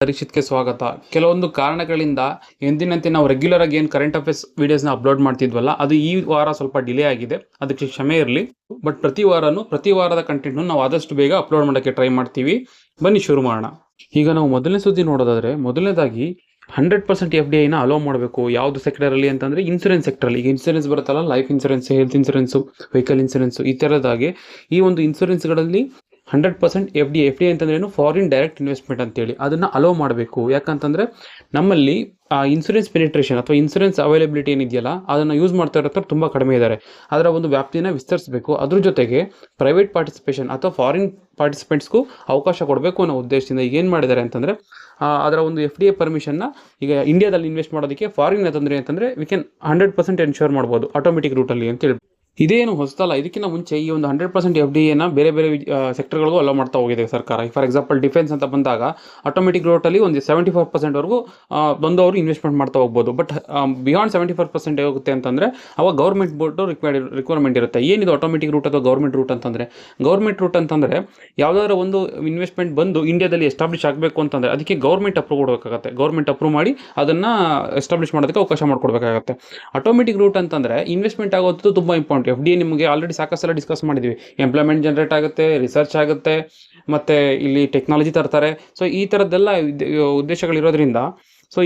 ಪರೀಕ್ಷಿತ್ಗೆ ಸ್ವಾಗತ. ಕೆಲವೊಂದು ಕಾರಣಗಳಿಂದ ಎಂದಿನಂತೆ ನಾವು ರೆಗ್ಯುಲರ್ ಆಗಿ ಏನು ಕರೆಂಟ್ ಅಫೇರ್ಸ್ ವಿಡಿಯೋಸ್ನ ಅಪ್ಲೋಡ್ ಮಾಡ್ತಿದ್ವಲ್ಲ, ಅದು ಈ ವಾರ ಸ್ವಲ್ಪ ಡಿಲೇ ಆಗಿದೆ. ಅದಕ್ಕೆ ಕ್ಷಮೆ ಇರಲಿ. ಬಟ್ ಪ್ರತಿ ವಾರದ ಕಂಟೆಂಟ್ನು ನಾವು ಆದಷ್ಟು ಬೇಗ ಅಪ್ಲೋಡ್ ಮಾಡೋಕ್ಕೆ ಟ್ರೈ ಮಾಡ್ತೀವಿ. ಬನ್ನಿ ಶುರು ಮಾಡೋಣ. ಈಗ ನಾವು ಮೊದಲನೇ ಸುದ್ದಿ ನೋಡೋದಾದ್ರೆ, ಮೊದಲನೇದಾಗಿ 100% FDIನ ಅಲೋ ಮಾಡಬೇಕು. ಯಾವುದು ಸೆಕ್ಟರಲ್ಲಿ ಅಂತಂದರೆ ಇನ್ಸೂರೆನ್ಸ್ ಸೆಕ್ಟರಲ್ಲಿ. ಈಗ ಇನ್ಸೂರೆನ್ಸ್ ಬರುತ್ತಲ್ಲ, life insurance, health insurance, vehicle insurance, ಈ ಥರದಾಗಿ ಈ ಒಂದು ಇನ್ಸೂರೆನ್ಸ್ಗಳಲ್ಲಿ 100% FDI ಅಂತಂದ್ರೇನು, ಫಾರಿನ್ ಡೈರೆಕ್ಟ್ ಇನ್ವೆಸ್ಟ್ಮೆಂಟ್ ಅಂತೇಳಿ ಅದನ್ನು ಅಲೋ ಮಾಡಬೇಕು. ಯಾಕಂತಂದರೆ ನಮ್ಮಲ್ಲಿ ಇನ್ಸೂರೆನ್ಸ್ ಪೆನಿಟ್ರೇಷನ್ ಅಥವಾ ಇನ್ಸೂರೆನ್ಸ್ ಅವೈಲಬಿಲಿಟಿ ಏನಿದೆಯಲ್ಲ, ಅದನ್ನು ಯೂಸ್ ಮಾಡ್ತಾ ಇರೋ ತುಂಬ ಕಡಿಮೆ ಇದ್ದಾರೆ. ಅದರ ಒಂದು ವ್ಯಾಪ್ತಿನ ವಿಸ್ತರಿಸಬೇಕು. ಅದ್ರ ಜೊತೆಗೆ ಪ್ರೈವೇಟ್ ಪಾರ್ಟಿಸಿಪೇಷನ್ ಅಥವಾ ಫಾರಿನ್ ಪಾರ್ಟಿಸಿಪೆಂಟ್ಸ್ಗೂ ಅವಕಾಶ ಕೊಡಬೇಕು ಅನ್ನೋ ಉದ್ದೇಶದಿಂದ ಈಗ ಏನು ಮಾಡಿದ್ದಾರೆ ಅಂತಂದರೆ, ಅದರ ಒಂದು FDI ಪರ್ಮಿಷನ್ನ ಈಗ ಇಂಡಿಯಾದಲ್ಲಿ ಇನ್ವೆಸ್ಟ್ ಮಾಡೋದಕ್ಕೆ ಫಾರಿನ್ ಅಂತಂದರೆ ವಿ ಕ್ಯಾನ್ 100% ಎನ್ಶೋರ್ ಮಾಡ್ಬೋದು ಆಟೋಮೆಟಿಕ್ ರೂಟಲ್ಲಿ ಅಂತ ಹೇಳಿ. ಇದೇನು ಹೊಸದಲ್ಲ. ಇದಕ್ಕಿಂತ ಮುಂಚೆ ಈ ಒಂದು 100% FDIನ ಬೇರೆ ಸೆಕ್ಟರ್ಗಳಿಗೂ ಅಲೋ ಮಾಡ್ತಾ ಹೋಗಿದೆ ಸರ್ಕಾರ. ಫಾರ್ ಎಕ್ಸಾಂಪಲ್ ಡಿಫೆನ್ಸ್ ಅಂತ ಬಂದಾಗ ಆಟೋಮೆಟಿಕ್ ರೂಟಲ್ಲಿ ಒಂದು 74%ವರೆಗೂ ಬಂದವರು ಇನ್ವೆಸ್ಟ್ಮೆಂಟ್ ಮಾಡ್ತಾ ಹೋಗ್ಬೋದು. ಬಟ್ ಬಿಯಾಂಡ್ 74% ಹೋಗುತ್ತೆ ಅಂತಂದರೆ ಅವಾಗ ಗೌರ್ಮೆಂಟ್ ಬೋರ್ಡು ರಿಕ್ವೈರ್ಮೆಂಟ್ ಇರುತ್ತೆ. ಏನಿದು ಆಟೋಮೆಟಿಕ್ ರೂಟ್ ಅಥವಾ ಗೌರ್ಮೆಂಟ್ ರೂಟ್ ಅಂತಂದರೆ, ಗೌರ್ಮೆಂಟ್ ರೂಟ್ ಅಂತಂದರೆ ಯಾವುದಾದ್ರೂ ಒಂದು ಇನ್ವೆಸ್ಟ್ಮೆಂಟ್ ಬಂದು ಇಂಡಿಯಾದಲ್ಲಿ ಎಸ್ಟಾಬ್ಲಿಷ್ ಆಗಬೇಕು ಅಂತಂದರೆ ಅದಕ್ಕೆ ಗೌರ್ಮೆಂಟ್ ಅಪ್ರೂವ್ ಕೊಡಬೇಕಾಗುತ್ತೆ. ಗೌರ್ಮೆಂಟ್ ಅಪ್ರೂವ್ ಮಾಡಿ ಅದನ್ನು ಎಸ್ಟಾಬ್ಲಿಷ್ ಮಾಡೋದಕ್ಕೆ ಅವಕಾಶ ಮಾಡಿಕೊಡ್ಬೇಕಾಗುತ್ತೆ. ಆಟೋಮೆಟಿಕ್ ರೂಟ್ ಅಂತಂದರೆ ಇನ್ವೆಸ್ಟ್ಮೆಂಟ್ ಆಗೋದು ತುಂಬ ಇಂಪಾರ್ಟೆಂಟ್. FDI ನಿಮಗೆ ಆಲ್ರೆಡಿ ಸಾಕಷ್ಟು ಸಲ ಡಿಸ್ಕಸ್ ಮಾಡಿದ್ವಿ. ಎಂಪ್ಲಾಯ್ಮೆಂಟ್ ಜನರೇಟ್ ಆಗುತ್ತೆ, ರಿಸರ್ಚ್ ಆಗುತ್ತೆ, ಮತ್ತು ಇಲ್ಲಿ ಟೆಕ್ನಾಲಜಿ ತರ್ತಾರೆ. ಸೊ ಈ ಥರದ್ದೆಲ್ಲ ಉದ್ದೇಶಗಳಿರೋದ್ರಿಂದ ಸೊ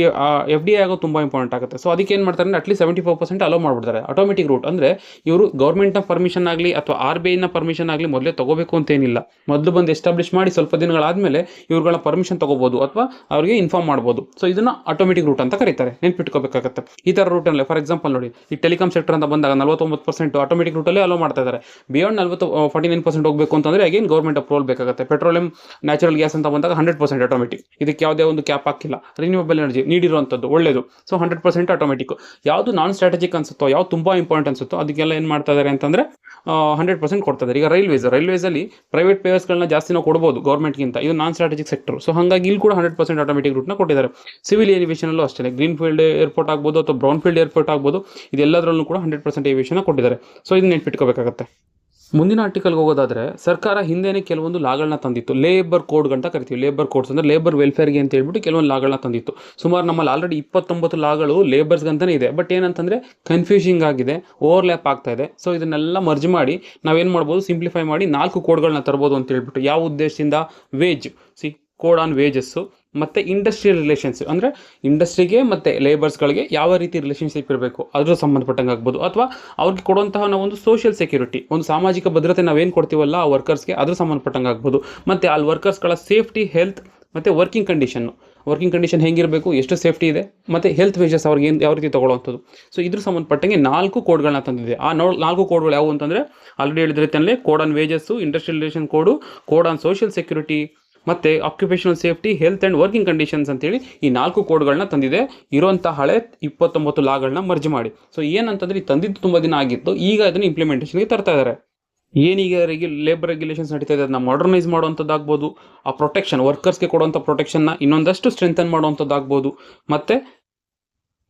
FDI ಆಗೋದು ತುಂಬ ಇಂಪಾರ್ಟೆಂಟ್ ಆಗುತ್ತೆ. ಸೊ ಅದಕ್ಕೆ ಏನು ಮಾಡ್ತಾರೆ ಅಂದರೆ ಅಟ್ಲೀಸ್ಟ್ 74% ಅಲೋ ಮಾಡಿಬಿಡ್ತಾರೆ. ಆಟೋಮೆಟಿಕ್ ರೂಟ್ ಅಂದರೆ ಇವರು ಗೌರ್ಮೆಂಟ್ನ ಪರ್ಮಿಷನ್ ಆಗಲಿ ಅಥವಾ RBIನ ಪರ್ಮಿಷನ್ ಆಗಲಿ ಮೊದಲೇ ತೊಗೋಬೇಕು ಅಂತೇನಿಲ್ಲ. ಮೊದಲು ಬಂದು ಎಸ್ಟಾಬ್ಲಿಷ್ ಮಾಡಿ ಸ್ವಲ್ಪ ದಿನಗಳಾದಮೇಲೆ ಇವ್ರುಗಳ ಪರ್ಮಿಷನ್ ತೊಗೋಬೋದು ಅಥವಾ ಅವರಿಗೆ ಇನ್ಫಾರ್ಮ್ ಮಾಡ್ಬೋದು. ಸೊ ಇದನ್ನು ಆಟೋಮೆಟಿಕ್ ರೂಟ್ ಅಂತ ಕರೀತಾರೆ. ನೆನ್ಪಿಟ್ಕೋಬೇಕಾಗುತ್ತೆ. ಈ ಥರ ರೂಟಲ್ಲಿ ಫಾರ್ ಎಕ್ಸಾಂಪಲ್ ನೋಡಿ, ಈ ಟೆಲಿಕಾಮ್ ಸೆಕ್ಟರ್ ಅಂತ ಬಂದಾಗ 49% ಆಟೋಮೆಟಿಕ್ ರೂಟಲ್ಲೇ ಅಲೋ ಮಾಡ್ತಾ ಇದ್ದಾರೆ. ಬಿಯಾಂಡ್ 49% ಹೋಗಬೇಕು ಅಂತಂದರೆ ಅಗೇನ್ ಗೌರ್ಮೆಂಟ್ ಅಪ್ರೂವಲ್ ಬೇಕಾಗುತ್ತೆ. ಪೆಟ್ರೋಲಿಯಂ, ನ್ಯಾಚುರಲ್ ಗ್ಯಾಸ್ ಅಂತ ಬಂದಾಗ 100% ಆಟೋಮೆಟಿಕ್. ಇದಕ್ಕೆ ಯಾವುದೇ ಒಂದು ಕ್ಯಾಪ್ ಹಾಕಿಲ್ಲ. ರಿನ್ಯೂವಬಲ್ ಎನರ್ಜಿ ನೀಡಿರುವಂಥದ್ದು ಒಳ್ಳೆಯದು. So 100% automatic. ಯಾವುದು ನಾನ್ ಸ್ಟ್ರಾಟಜಿಕ್ ಅನ್ಸುತ್ತೋ, ಯಾವ್ದು ತುಂಬ ಇಂಪಾರ್ಟೆಂಟ್ ಅನ್ಸುತ್ತೋ ಅದಕ್ಕೆಲ್ಲ ಏನು ಮಾಡ್ತಾ ಇದ್ದಾರೆ ಅಂತಂದರೆ 100% ಕೊಡ್ತಾ ಇದ್ದಾರೆ. ಈಗ ರೈಲ್ವೇಸಲ್ಲಿ ಪ್ರೈವೇಟ್ ಪೇಯರ್ಸ್ಗಳನ್ನ ಜಾಸ್ತಿ ನಾವು ಕೊಡ್ಬೋದು ಗೌರ್ಮೆಂಟ್ಗಿಂತ. ಇದು ನಾನ್ ಸ್ಟ್ರಾಟಜಿಕ್ ಸೆಕ್ಟರ್. ಸೊ ಹಾಗಾಗಿ ಇಲ್ಲಿ ಕೂಡ 100% ಆಟೋಮೆಟಿಕ್ ರೂಟ್ನ ಕೊಟ್ಟಿದ್ದಾರೆ. ಸಿವಿಲ್ ಏವಿಯೇಷನಲ್ಲೂ ಅಷ್ಟೇ, ಗ್ರೀನ್ ಫೀಲ್ಡ್ ಏರ್ಪೋರ್ಟ್ ಆಗ್ಬೋದು ಅಥವಾ ಬ್ರೌನ್ ಫೀಲ್ಡ್ ಏರ್ಪೋರ್ಟ್ ಆಗ್ಬೋದು, ಇದೆಲ್ಲದರಲ್ಲೂ ಕೂಡ 100% ಏವಿಯೇಷನ್ ಕೊಟ್ಟಿದ್ದಾರೆ. ಸೊ ಇದನ್ನ ನೆನ್ಪಿಟ್ಕೋಬೇಕಾಗುತ್ತೆ. ಮುಂದಿನ ಆರ್ಟಿಕಲ್ಗೆ ಹೋಗೋದಾದರೆ, ಸರ್ಕಾರ ಹಿಂದೆನೇ ಕೆಲವೊಂದು ಲಾಗಳನ್ನ ತಂದಿತ್ತು. ಲೇಬರ್ ಕೋಡ್ ಅಂತ ಕರಿತೀವಿ. ಲೇಬರ್ ಕೋಡ್ಸ್ ಅಂದರೆ ಲೇಬರ್ ವೆಲ್ಫೇರ್ಗೆ ಅಂತ ಹೇಳ್ಬಿಟ್ಟು ಕೆಲವೊಂದು ಲಾಗಳನ್ನ ತಂದಿತ್ತು. ಸುಮಾರು ನಮ್ಮಲ್ಲಿ ಆಲ್ರೆಡಿ 29 ಲಾಗಳು ಲೇಬರ್ಸ್ಗಂತಲೇ ಇದೆ. ಬಟ್ ಏನಂತಂದರೆ ಕನ್ಫ್ಯೂಷಿಂಗ್ ಆಗಿದೆ, ಓವರ್ಲ್ಯಾಪ್ ಆಗ್ತಾ ಇದೆ. ಸೊ ಇದನ್ನೆಲ್ಲ ಮರ್ಜ್ ಮಾಡಿ ನಾವೇನು ಮಾಡ್ಬೋದು, ಸಿಂಪ್ಲಿಫೈ ಮಾಡಿ 4 ಕೋಡ್ಗಳನ್ನ ತರ್ಬೋದು ಅಂತ ಹೇಳ್ಬಿಟ್ಟು. ಯಾವ ಉದ್ದೇಶದಿಂದ? ವೇಜ್, ಕೋಡ್ ಆನ್ ವೇಜಸ್ಸು, ಮತ್ತು ಇಂಡಸ್ಟ್ರಿಯಲ್ ರಿಲೇಷನ್ಸ್ ಅಂದರೆ ಇಂಡಸ್ಟ್ರಿಗೆ ಮತ್ತು ಲೇಬರ್ಸ್ಗಳಿಗೆ ಯಾವ ರೀತಿ ರಿಲೇಷನ್ಶಿಪ್ ಇರಬೇಕು ಅದ್ರ ಸಂಬಂಧಪಟ್ಟಂಗೆ ಆಗ್ಬೋದು. ಅಥವಾ ಅವ್ರಿಗೆ ಕೊಡುವಂತಹ ನಾವೊಂದು ಸೋಷಿಯಲ್ ಸೆಕ್ಯೂರಿಟಿ, ಒಂದು ಸಾಮಾಜಿಕ ಭದ್ರತೆ ನಾವೇನು ಕೊಡ್ತೀವಲ್ಲ ಆ ವರ್ಕರ್ಸ್ಗೆ, ಅದ್ರ ಸಂಬಂಧಪಟ್ಟಂಗೆ ಆಗ್ಬೋದು. ಮತ್ತು ಅಲ್ಲಿ ವರ್ಕರ್ಸ್ಗಳ ಸೇಫ್ಟಿ, ಹೆಲ್ತ್ ಮತ್ತು ವರ್ಕಿಂಗ್ ಕಂಡೀಷನ್ ಹೆಂಗಿರಬೇಕು, ಎಷ್ಟು ಸೇಫ್ಟಿ ಇದೆ, ಮತ್ತು ಹೆಲ್ತ್ ವೇಜಸ್ ಅವ್ರಿಗೆ ಯಾವ ರೀತಿ ತೊಗೊಳ್ಳೋವಂಥದ್ದು. ಸೊ ಇದ್ರ ಸಂಬಂಧಪಟ್ಟಂಗೆ 4 ಕೋಡ್ಗಳನ್ನ ತಂದಿದೆ. ಆ 4 ಕೋಡ್ಗಳು ಯಾವುವು ಅಂತಂದರೆ, ಆಲ್ರೆಡಿ ಹೇಳಿದ ರೀತಿಯಲ್ಲೇ code on wages, industrial relation code on social security, ಮತ್ತು occupational safety, health and working conditions ಅಂತೇಳಿ ಈ 4 ಕೋಡ್ಗಳನ್ನ ತಂದಿದೆ. ಇರುವಂಥ ಹಳೆ 29 ಲಾಗಳನ್ನ ಮರ್ಜ್ ಮಾಡಿ. ಸೊ ಏನಂತಂದರೆ ಈ ತಂದಿದ್ದು ತುಂಬ ದಿನ ಆಗಿತ್ತು, ಈಗ ಅದನ್ನು ಇಂಪ್ಲಿಮೆಂಟೇಷನ್ಗೆ ತರ್ತಾ ಇದ್ದಾರೆ. ಏನೀಗ ಲೇಬರ್ ರೆಗ್ಯುಲೇಷನ್ಸ್ ನಡೀತಾ ಇದೆ ಅದನ್ನ ಮಾಡರ್ನೈಸ್ ಮಾಡುವಂಥದ್ದಾಗ್ಬೋದು, ಆ ಪ್ರೊಟೆಕ್ಷನ್ ವರ್ಕರ್ಸ್ಗೆ ಕೊಡುವಂಥ ಪ್ರೊಟೆಕ್ಷನ್ನ ಇನ್ನೊಂದಷ್ಟು ಸ್ಟ್ರೆಂಥನ್ ಮಾಡುವಂಥದ್ದಾಗ್ಬೋದು, ಮತ್ತು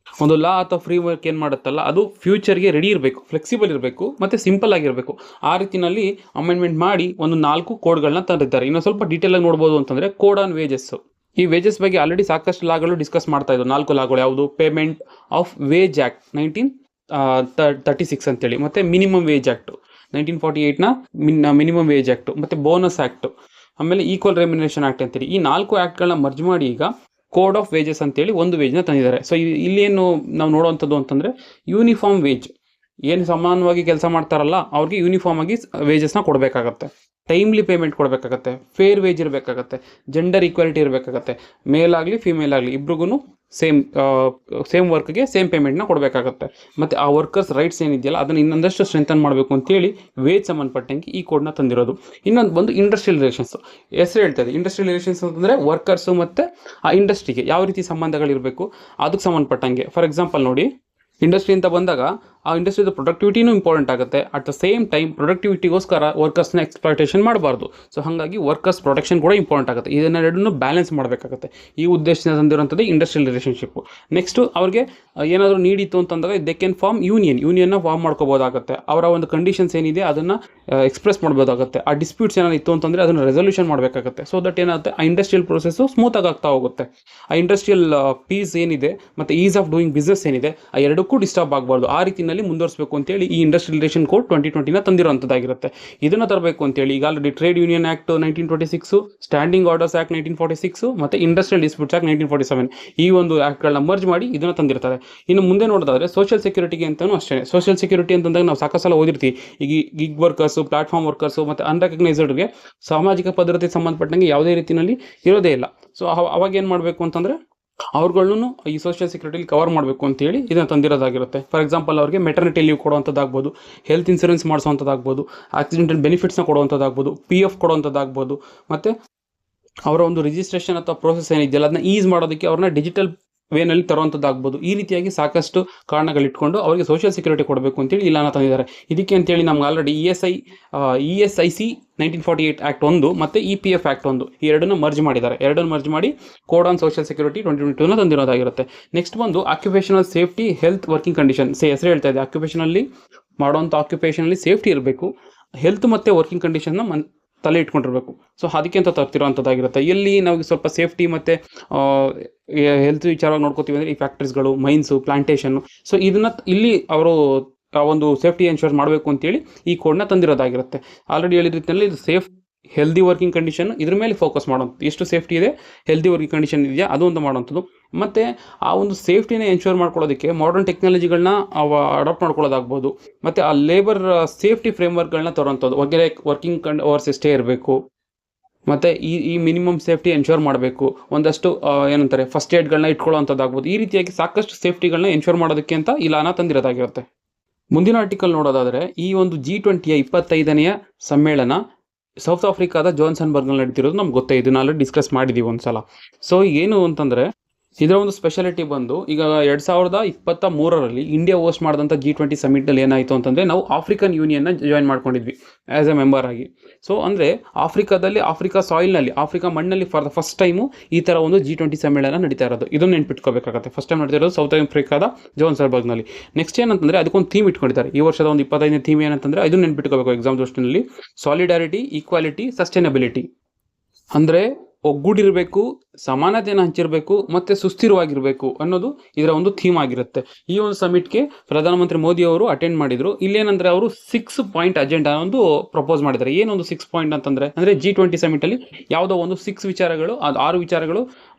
ಒಂದು ಲಾ ಅಥವಾ ಫ್ರೀ ವರ್ಕ್ ಏನು ಮಾಡುತ್ತಲ್ಲ ಅದು ಫ್ಯೂಚರ್ಗೆ ರೆಡಿ ಇರಬೇಕು, ಫ್ಲೆಕ್ಸಿಬಲ್ ಇರಬೇಕು, ಮತ್ತು ಸಿಂಪಲ್ ಆಗಿರಬೇಕು. ಆ ರೀತಿಯಲ್ಲಿ ಅಮೆಂಡ್ಮೆಂಟ್ ಮಾಡಿ ಒಂದು 4 ಕೋಡ್ಗಳನ್ನ ತಂದಿದ್ದಾರೆ. ಇನ್ನೊಂದು ಸ್ವಲ್ಪ ಡೀಟೇಲಾಗಿ ನೋಡ್ಬೋದು ಅಂತಂದರೆ, ಕೋಡ್ ಆನ್ ವೇಜಸ್ಸು. ಈ ವೇಜಸ್ ಬಗ್ಗೆ ಆಲ್ರೆಡಿ ಸಾಕಷ್ಟು ಲಾಗಳು ಡಿಸ್ಕಸ್ ಮಾಡ್ತಾ ಇದ್ದು. 4 ಲಾಗಳು ಯಾವುದು? ಪೇಮೆಂಟ್ ಆಫ್ ವೇಜ್ ಆ್ಯಕ್ಟ್ 1936 ಅಂತೇಳಿ, ಮತ್ತು ಮಿನಿಮಮ್ ವೇಜ್ ಆ್ಯಕ್ಟು 1948ನ ಮಿನಿಮಮ್ ವೇಜ್ ಆ್ಯಕ್ಟು, ಮತ್ತು ಬೋನಸ್ ಆ್ಯಕ್ಟು, ಆಮೇಲೆ ಈಕ್ವಲ್ ರೆಮ್ಯುನರೇಷನ್ ಆ್ಯಕ್ಟ್ ಅಂತೇಳಿ ಈ 4 ಆ್ಯಕ್ಟ್ಗಳನ್ನ ಮರ್ಜ್ ಮಾಡಿ ಈಗ ಕೋಡ್ ಆಫ್ ವೇಜಸ್ ಅಂತೇಳಿ ಒಂದು ವೇಜ್ನ ತಂದಿದ್ದಾರೆ. ಸೊ ಇಲ್ಲೇನು ನಾವು ನೋಡುವಂಥದ್ದು ಅಂತಂದರೆ, ಯೂನಿಫಾರ್ಮ್ ವೇಜ್, ಏನು ಸಮಾನವಾಗಿ ಕೆಲಸ ಮಾಡ್ತಾರಲ್ಲ ಅವ್ರಿಗೆ ಯೂನಿಫಾರ್ಮ್ ಆಗಿ ವೇಜಸ್ನ ಕೊಡಬೇಕಾಗತ್ತೆ, ಟೈಮ್ಲಿ ಪೇಮೆಂಟ್ ಕೊಡಬೇಕಾಗತ್ತೆ, ಫೇರ್ ವೇಜ್ ಇರಬೇಕಾಗತ್ತೆ, ಜೆಂಡರ್ ಈಕ್ವಾಲಿಟಿ ಇರಬೇಕಾಗತ್ತೆ, ಮೇಲ್ ಆಗಲಿ ಫಿಮೇಲ್ ಆಗಲಿ ಇಬ್ರಿಗೂ ಸೇಮ್ ವರ್ಕ್ಗೆ ಸೇಮ್ ಪೇಮೆಂಟ್ನ ಕೊಡಬೇಕಾಗತ್ತೆ. ಮತ್ತು ಆ ವರ್ಕರ್ಸ್ ರೈಟ್ಸ್ ಏನಿದೆಯಲ್ಲ ಅದನ್ನು ಇನ್ನೊಂದಷ್ಟು ಸ್ಟ್ರೆಂಥನ್ ಮಾಡಬೇಕು ಅಂತೇಳಿ ವೇಜ್ ಸಂಬಂಧಪಟ್ಟಂಗೆ ಈ ಕೋಡ್ನ ತಂದಿರೋದು. ಇನ್ನೊಂದು ಬಂದು ಇಂಡಸ್ಟ್ರಿಯಲ್ ರಿಲೇಷನ್ಸ್. ಹೆಸರು ಹೇಳ್ತಾ ಇದೆ ಇಂಡಸ್ಟ್ರಿಯಲ್ ರಿಲೇಷನ್ಸ್ ಅಂತಂದರೆ ವರ್ಕರ್ಸು ಮತ್ತು ಆ ಇಂಡಸ್ಟ್ರಿಗೆ ಯಾವ ರೀತಿ ಸಂಬಂಧಗಳಿರಬೇಕು ಅದಕ್ಕೆ ಸಂಬಂಧಪಟ್ಟಂಗೆ. ಫಾರ್ ಎಕ್ಸಾಂಪಲ್ ನೋಡಿ, ಇಂಡಸ್ಟ್ರಿ ಅಂತ ಬಂದಾಗ ಆ ಇಂಡಸ್ಟ್ರಿದ ಪ್ರೊಡಕ್ಟಿವಿಟಿನೂ ಇಂಪಾರ್ಟೆಂಟ್ ಆಗುತ್ತೆ. ಅಟ್ ದ ಸೇಮ್ ಟೈಮ್ ಪ್ರೊಡಕ್ಟಿವಿಟಿಗೋಸ್ಕರ ವರ್ಕರ್ಸ್ನ ಎಕ್ಸ್ಪ್ಲಾಯ್ಟೇಷನ್ ಮಾಡಬಾರ್ದು. ಸೊ ಹಾಗಾಗಿ ವರ್ಕರ್ಸ್ ಪ್ರೊಟೆಕ್ಷನ್ ಕೂಡ ಇಂಪಾರ್ಟೆಂಟ್ ಆಗುತ್ತೆ. ಇದನ್ನೆರಡನ್ನು ಬ್ಯಾಲೆನ್ಸ್ ಮಾಡಬೇಕಾಗುತ್ತೆ. ಈ ಉದ್ದೇಶದಿಂದ ತಂದಿರುವಂಥದ್ದು ಇಂಡಸ್ಟ್ರಿಯಲ್ ರಿಲೇಷನ್ಶಿಪ್. ನೆಕ್ಸ್ಟ್ ಅವ್ರಿಗೆ ಏನಾದರೂ ನೀಡಿತ್ತು ಅಂತಂದಾಗ ದೇ ಕ್ಯಾನ್ ಫಾರ್ಮ್ ಯೂನಿಯನ್ನ ಫಾರ್ಮ್ ಮಾಡ್ಕೋಬೋದಾಗುತ್ತೆ. ಅವರ ಒಂದು ಕಂಡೀಷನ್ಸ್ ಏನಿದೆ ಅದನ್ನು ಎಕ್ಸ್ಪ್ರೆಸ್ ಮಾಡ್ಬೋದಾಗುತ್ತೆ. ಆ ಡಿಸ್ಪ್ಯೂಟ್ಸ್ ಏನಾದ್ರು ಇತ್ತು ಅಂತಂದರೆ ಅದನ್ನು ರೆಸೊಲ್ಯೂಷನ್ ಮಾಡಬೇಕಾಗುತ್ತೆ. ಸೊ ದಟ್ ಏನಾಗುತ್ತೆ, ಆ ಇಂಡಸ್ಟ್ರಿಯಲ್ ಪ್ರೊಸೆಸ್ಸು ಸ್ಮೂತಾಗಿ ಆಗ್ತಾ ಹೋಗುತ್ತೆ. ಆ ಇಂಡಸ್ಟ್ರಿಯಲ್ ಪೀಸ್ ಏನಿದೆ ಮತ್ತು ಈಸ್ ಆಫ್ ಡೂಯಿಂಗ್ ಬಿಸ್ನೆಸ್ ಏನಿದೆ ಆ ಎರಡಕ್ಕೂ ಡಿಸ್ಟರ್ಬ್ ಆಗಬಾರ್ದು. ಆ ರೀತಿಯಲ್ಲಿ ಮುಂದುವರಿಸಬೇಕು ಅಂತೇಳಿ ಈ ಇಂಡಸ್ಟ್ರಿಯಲ್ ರಿಲೇಷನ್ ಕೋಡ್ 2020ನ ತಂದಿರುವಂಥದ್ದಾಗಿರುತ್ತೆ. ಇದನ್ನು ತರಬೇಕು ಅಂತೇಳಿ ಈಗ already trade union act 1926, standing orders act 1946 ಮತ್ತು ಇಂಡಸ್ಟ್ರಿಯಲ್ ಡಿಸ್ಪ್ಯೂಟ್ಸ್ ಆ್ಯಕ್ಟ್ 1947 ಈ ಒಂದು ಆ್ಯಕ್ಟ್ಗಳನ್ನ ಮರ್ಜ್ ಮಾಡಿ ಇದನ್ನು ತಂದಿರ್ತಾರೆ. ಇನ್ನು ಮುಂದೆ ನೋಡೋದಾದ್ರೆ ಸೋಷಿಯಲ್ ಸೆಕ್ಯೂರಿಟಿಗೆ ಅಂತಲೂ ಅಷ್ಟೇ. ಸೋಷಿಯಲ್ ಸೆಕ್ಯೂರಿಟಿ ಅಂತಂದಾಗ ನಾವು ಸಾಕಷ್ಟು ಸಲ ಓದಿರ್ತೀವಿ. ಈಗ ಗಿಗ್ ವರ್ಕರ್ಸು, ಪ್ಲಾಟ್ಫಾರ್ಮ್ ವರ್ಕರ್ಸು ಮತ್ತು ಅನ್ರೆಕಗ್ನೈಸ್ಡ್ಗೆ ಸಾಮಾಜಿಕ ಭದ್ರತೆಗೆ ಸಂಬಂಧಪಟ್ಟಂಗೆ ಯಾವುದೇ ರೀತಿಯಲ್ಲಿ ಇರೋದೇ ಇಲ್ಲ. ಸೊ ಅವಾಗ ಏನು ಮಾಡಬೇಕು ಅಂತಂದರೆ ಅವ್ರುಗಳನ್ನು ಈ ಸೋಷಿಯಲ್ ಸೆಕ್ಯೂರಿಟಿಲಿ ಕವರ್ ಮಾಡಬೇಕು ಅಂತೇಳಿ ಇದನ್ನು ತಂದಿರೋದಾಗಿರುತ್ತೆ. ಫಾರ್ ಎಕ್ಸಾಂಪಲ್ ಅವ್ರಿಗೆ ಮೆಟರ್ನಿಟಿ ಲೀವ್ ಕೊಡುವಂಥದ್ದಾಗ್ಬೋದು, ಹೆಲ್ತ್ ಇನ್ಸೂರೆನ್ಸ್ ಮಾಡಿಸುವಂಥದ್ದಾಗ್ಬೋದು, ಆಕ್ಸಿಡೆಂಟಲ್ ಬೆನಿಫಿಟ್ಸ್ನ ಕೊಡುವಂಥದ್ದಾಗ್ಬೋದು, PF ಕೊಡುವಂಥದ್ದಾಗ್ಬೋದು, ಮತ್ತು ಅವರ ಒಂದು ರಿಜಿಸ್ಟ್ರೇಷನ್ ಅಥವಾ ಪ್ರೋಸೆಸ್ ಏನಿದೆಯಲ್ಲ ಅದನ್ನ ಈಸ್ ಮಾಡೋದಕ್ಕೆ ಅವ್ರನ್ನ ಡಿಜಿಟಲ್ ವೇನಲ್ಲಿ ತರುವಂಥದ್ದಾಗ್ಬೋದು. ಈ ರೀತಿಯಾಗಿ ಸಾಕಷ್ಟು ಕಾರಣಗಳಿಟ್ಕೊಂಡು ಅವರಿಗೆ ಸೋಷಿಯಲ್ ಸೆಕ್ಯೂರಿಟಿ ಕೊಡಬೇಕು ಅಂತೇಳಿ ಇಲ್ಲಾನ ತಂದಿದ್ದಾರೆ. ಇದಕ್ಕೆ ಅಂತೇಳಿ ನಮ್ಗೆ ಆಲ್ರೆಡಿ ESIC 1948 ಆ್ಯಕ್ಟ್ 1 ಮತ್ತು EPF ಆ್ಯಕ್ಟ್ 1 ಈ ಎರಡನ್ನು ಮರ್ಜ್ ಮಾಡಿದ್ದಾರೆ. ಎರಡನ್ನು ಮರ್ಜ್ ಮಾಡಿ ಕೋಡ್ ಆನ್ ಸೋಷಿಯಲ್ ಸೆಕ್ಯೂರಿಟಿ 2022ನ ತಂದಿರೋದಾಗಿರುತ್ತೆ. ನೆಕ್ಸ್ಟ್ ಬಂದು occupational safety, health, working condition. ಹೆಸರು ಹೇಳ್ತಾ ಇದೆ, ಆಕ್ಯುಪೇಷನಲ್ಲಿ ಮಾಡುವಂಥ ಆಕ್ಯುಪೇಷನಲ್ಲಿ ಸೇಫ್ಟಿ ಇರಬೇಕು, ಹೆಲ್ತ್ ಮತ್ತು ವರ್ಕಿಂಗ್ ಕಂಡೀಷನ್ನ ತಲೆ ಇಟ್ಕೊಂಡಿರ್ಬೇಕು. ಸೊ ಅದಕ್ಕೆ ಅಂತ ತರ್ತಿರೋವಂಥದ್ದಾಗಿರುತ್ತೆ. ಎಲ್ಲಿ ನಾವು ಸ್ವಲ್ಪ ಸೇಫ್ಟಿ ಮತ್ತು ಹೆಲ್ತ್ ವಿಚಾರವಾಗಿ ನೋಡ್ಕೋತೀವಿ ಅಂದರೆ ಈ ಫ್ಯಾಕ್ಟ್ರೀಸ್ಗಳು, ಮೈನ್ಸು, ಪ್ಲಾಂಟೇಷನ್ನು. ಸೊ ಇದನ್ನು ಇಲ್ಲಿ ಅವರು ಒಂದು ಸೇಫ್ಟಿ ಎನ್ಶೋರ್ ಮಾಡಬೇಕು ಅಂತೇಳಿ ಈ ಕೋಡ್ನ ತಂದಿರೋದಾಗಿರುತ್ತೆ. ಆಲ್ರೆಡಿ ಹೇಳಿದ ರೀತಿಯಲ್ಲಿ ಇದು ಸೇಫ್ ಹೆಲ್ದಿ ವರ್ಕಿಂಗ್ ಕಂಡೀಷನ್ ಇದ್ರ ಮೇಲೆ ಫೋಕಸ್ ಮಾಡೋಂಥದ್ದು. ಎಷ್ಟು ಸೇಫ್ಟಿ ಇದೆ, ಹೆಲ್ದಿ ವರ್ಕಿಂಗ್ ಕಂಡೀಷನ್ ಇದೆಯಾ ಅದು ಒಂದು ಮಾಡೋಂಥದ್ದು. ಮತ್ತು ಆ ಒಂದು ಸೇಫ್ಟಿನ ಎನ್ಶೋರ್ ಮಾಡ್ಕೊಳ್ಳೋದಕ್ಕೆ ಮಾಡರ್ನ್ ಟೆಕ್ನಾಲಜಿಗಳನ್ನ ಅಡಾಪ್ಟ್ ಮಾಡ್ಕೊಳ್ಳೋದಾಗ್ಬೋದು. ಮತ್ತು ಆ ಲೇಬರ್ ಸೇಫ್ಟಿ ಫ್ರೇಮ್ವರ್ಕ್ಗಳನ್ನ ತರೋಂಥದ್ದು. ವರ್ಕಿಂಗ್ ಅವರ್ಸ್ ಎಷ್ಟೇ ಇರಬೇಕು, ಮತ್ತು ಈ ಮಿನಿಮಮ್ ಸೇಫ್ಟಿ ಎನ್ಶೋರ್ ಮಾಡಬೇಕು. ಒಂದಷ್ಟು ಏನಂತಾರೆ ಫಸ್ಟ್ ಏಡ್ಗಳನ್ನ ಇಟ್ಕೊಳ್ಳೋವಂಥದ್ದಾಗ್ಬೋದು. ಈ ರೀತಿಯಾಗಿ ಸಾಕಷ್ಟು ಸೇಫ್ಟಿಗಳನ್ನ ಎನ್ಶೋರ್ ಮಾಡೋದಕ್ಕೆ ಅಂತ ಇಲಾನ ತಂದಿರೋದಾಗಿರುತ್ತೆ. ಮುಂದಿನ ಆರ್ಟಿಕಲ್ ನೋಡೋದಾದರೆ ಈ ಒಂದು G20ಯ 25ನೇ ಸಮ್ಮೇಳನ ಸೌತ್ ಆಫ್ರಿಕಾದ ಜೋಹಾನ್ಸ್ಬರ್ಗ್ನಲ್ಲಿ ನಡೀತಿರೋದು ನಮ್ಗೆ ಗೊತ್ತೇ. ಇದನ್ನ ಆಲ್ರೆಡಿ ಡಿಸ್ಕಸ್ ಮಾಡಿದ್ದೀವಿ ಒಂದ್ಸಲ. ಸೊ ಏನು ಅಂತಂದರೆ ಇದರ ಒಂದು ಸ್ಪೆಷಾಲಿಟಿ ಬಂದು ಈಗ 2023ರಲ್ಲಿ ಇಂಡಿಯಾ ಹೋಸ್ಟ್ ಮಾಡಿದಂಥ G20 ಸಮಿಟ್ನಲ್ಲಿ ಏನಾಯಿತು ಅಂತಂದರೆ ನಾವು ಆಫ್ರಿಕನ್ ಯೂನಿಯನ್ನ ಜಾಯಿನ್ ಮಾಡ್ಕೊಂಡಿದ್ವಿ ಆ್ಯಸ್ ಎ ಮೆಂಬರ್ ಆಗಿ. ಸೊ ಅಂದರೆ ಆಫ್ರಿಕಾದಲ್ಲಿ, ಆಫ್ರಿಕಾ ಸಾಯಿಲ್ನಲ್ಲಿ, ಆಫ್ರಿಕಾ ಮಣ್ಣಲ್ಲಿ ಫಾರ್ ದ ಫಸ್ಟ್ ಟೈಮು ಈ ಥರ ಒಂದು G20 ಸಮ್ಮೇಳನ ನಡೀತಾ ಇರೋದು. ಇದನ್ನು ನೆನ್ಪಿಟ್ಕೋಬೇಕಾಗುತ್ತೆ. ಫಸ್ಟ್ ಟೈಮ್ ನಡೀತಿರೋದು ಸೌತ್ ಆಫ್ರಿಕಾದ ಜೋಹಾನ್ಸ್ಬರ್ಗ್ನಲ್ಲಿ. ನೆಕ್ಸ್ಟ್ ಏನಂತಂದರೆ ಅದಕ್ಕೊಂದು ಥೀಮ್ ಇಟ್ಕೊಂಡಿದ್ದಾರೆ. ಈ ವರ್ಷದ ಒಂದು 25ನೇ ಥೀಮ್ ಏನಂತಂದರೆ ಇದನ್ನು ನೆನ್ಪಿಟ್ಕೋಬೇಕು ಎಕ್ಸಾಮ್ ದೃಷ್ಟಿನಲ್ಲಿ. Solidarity, equality, sustainability. ಅಂದರೆ ಒಗ್ಗೂಡಿರಬೇಕು, ಸಮಾನತೆಯನ್ನು ಹಂಚಿರಬೇಕು ಮತ್ತು ಸುಸ್ಥಿರವಾಗಿರಬೇಕು ಅನ್ನೋದು ಇದರ ಒಂದು ಥೀಮ್ ಆಗಿರುತ್ತೆ. ಈ ಒಂದು ಸಮಿಟ್ಗೆ ಪ್ರಧಾನಮಂತ್ರಿ ಮೋದಿ ಅವರು ಅಟೆಂಡ್ ಮಾಡಿದರು. ಇಲ್ಲೇನಂದರೆ ಅವರು 6 ಪಾಯಿಂಟ್ ಅಜೆಂಡಾ ಒಂದು ಪ್ರಪೋಸ್ ಮಾಡಿದ್ದಾರೆ. ಏನೊಂದು 6 ಪಾಯಿಂಟ್ ಅಂತಂದರೆ G20 ಸಮಿಟಲ್ಲಿ ಯಾವುದೋ ಒಂದು 6 ವಿಚಾರಗಳು, ಅದು 6 ವಿಚಾರಗಳು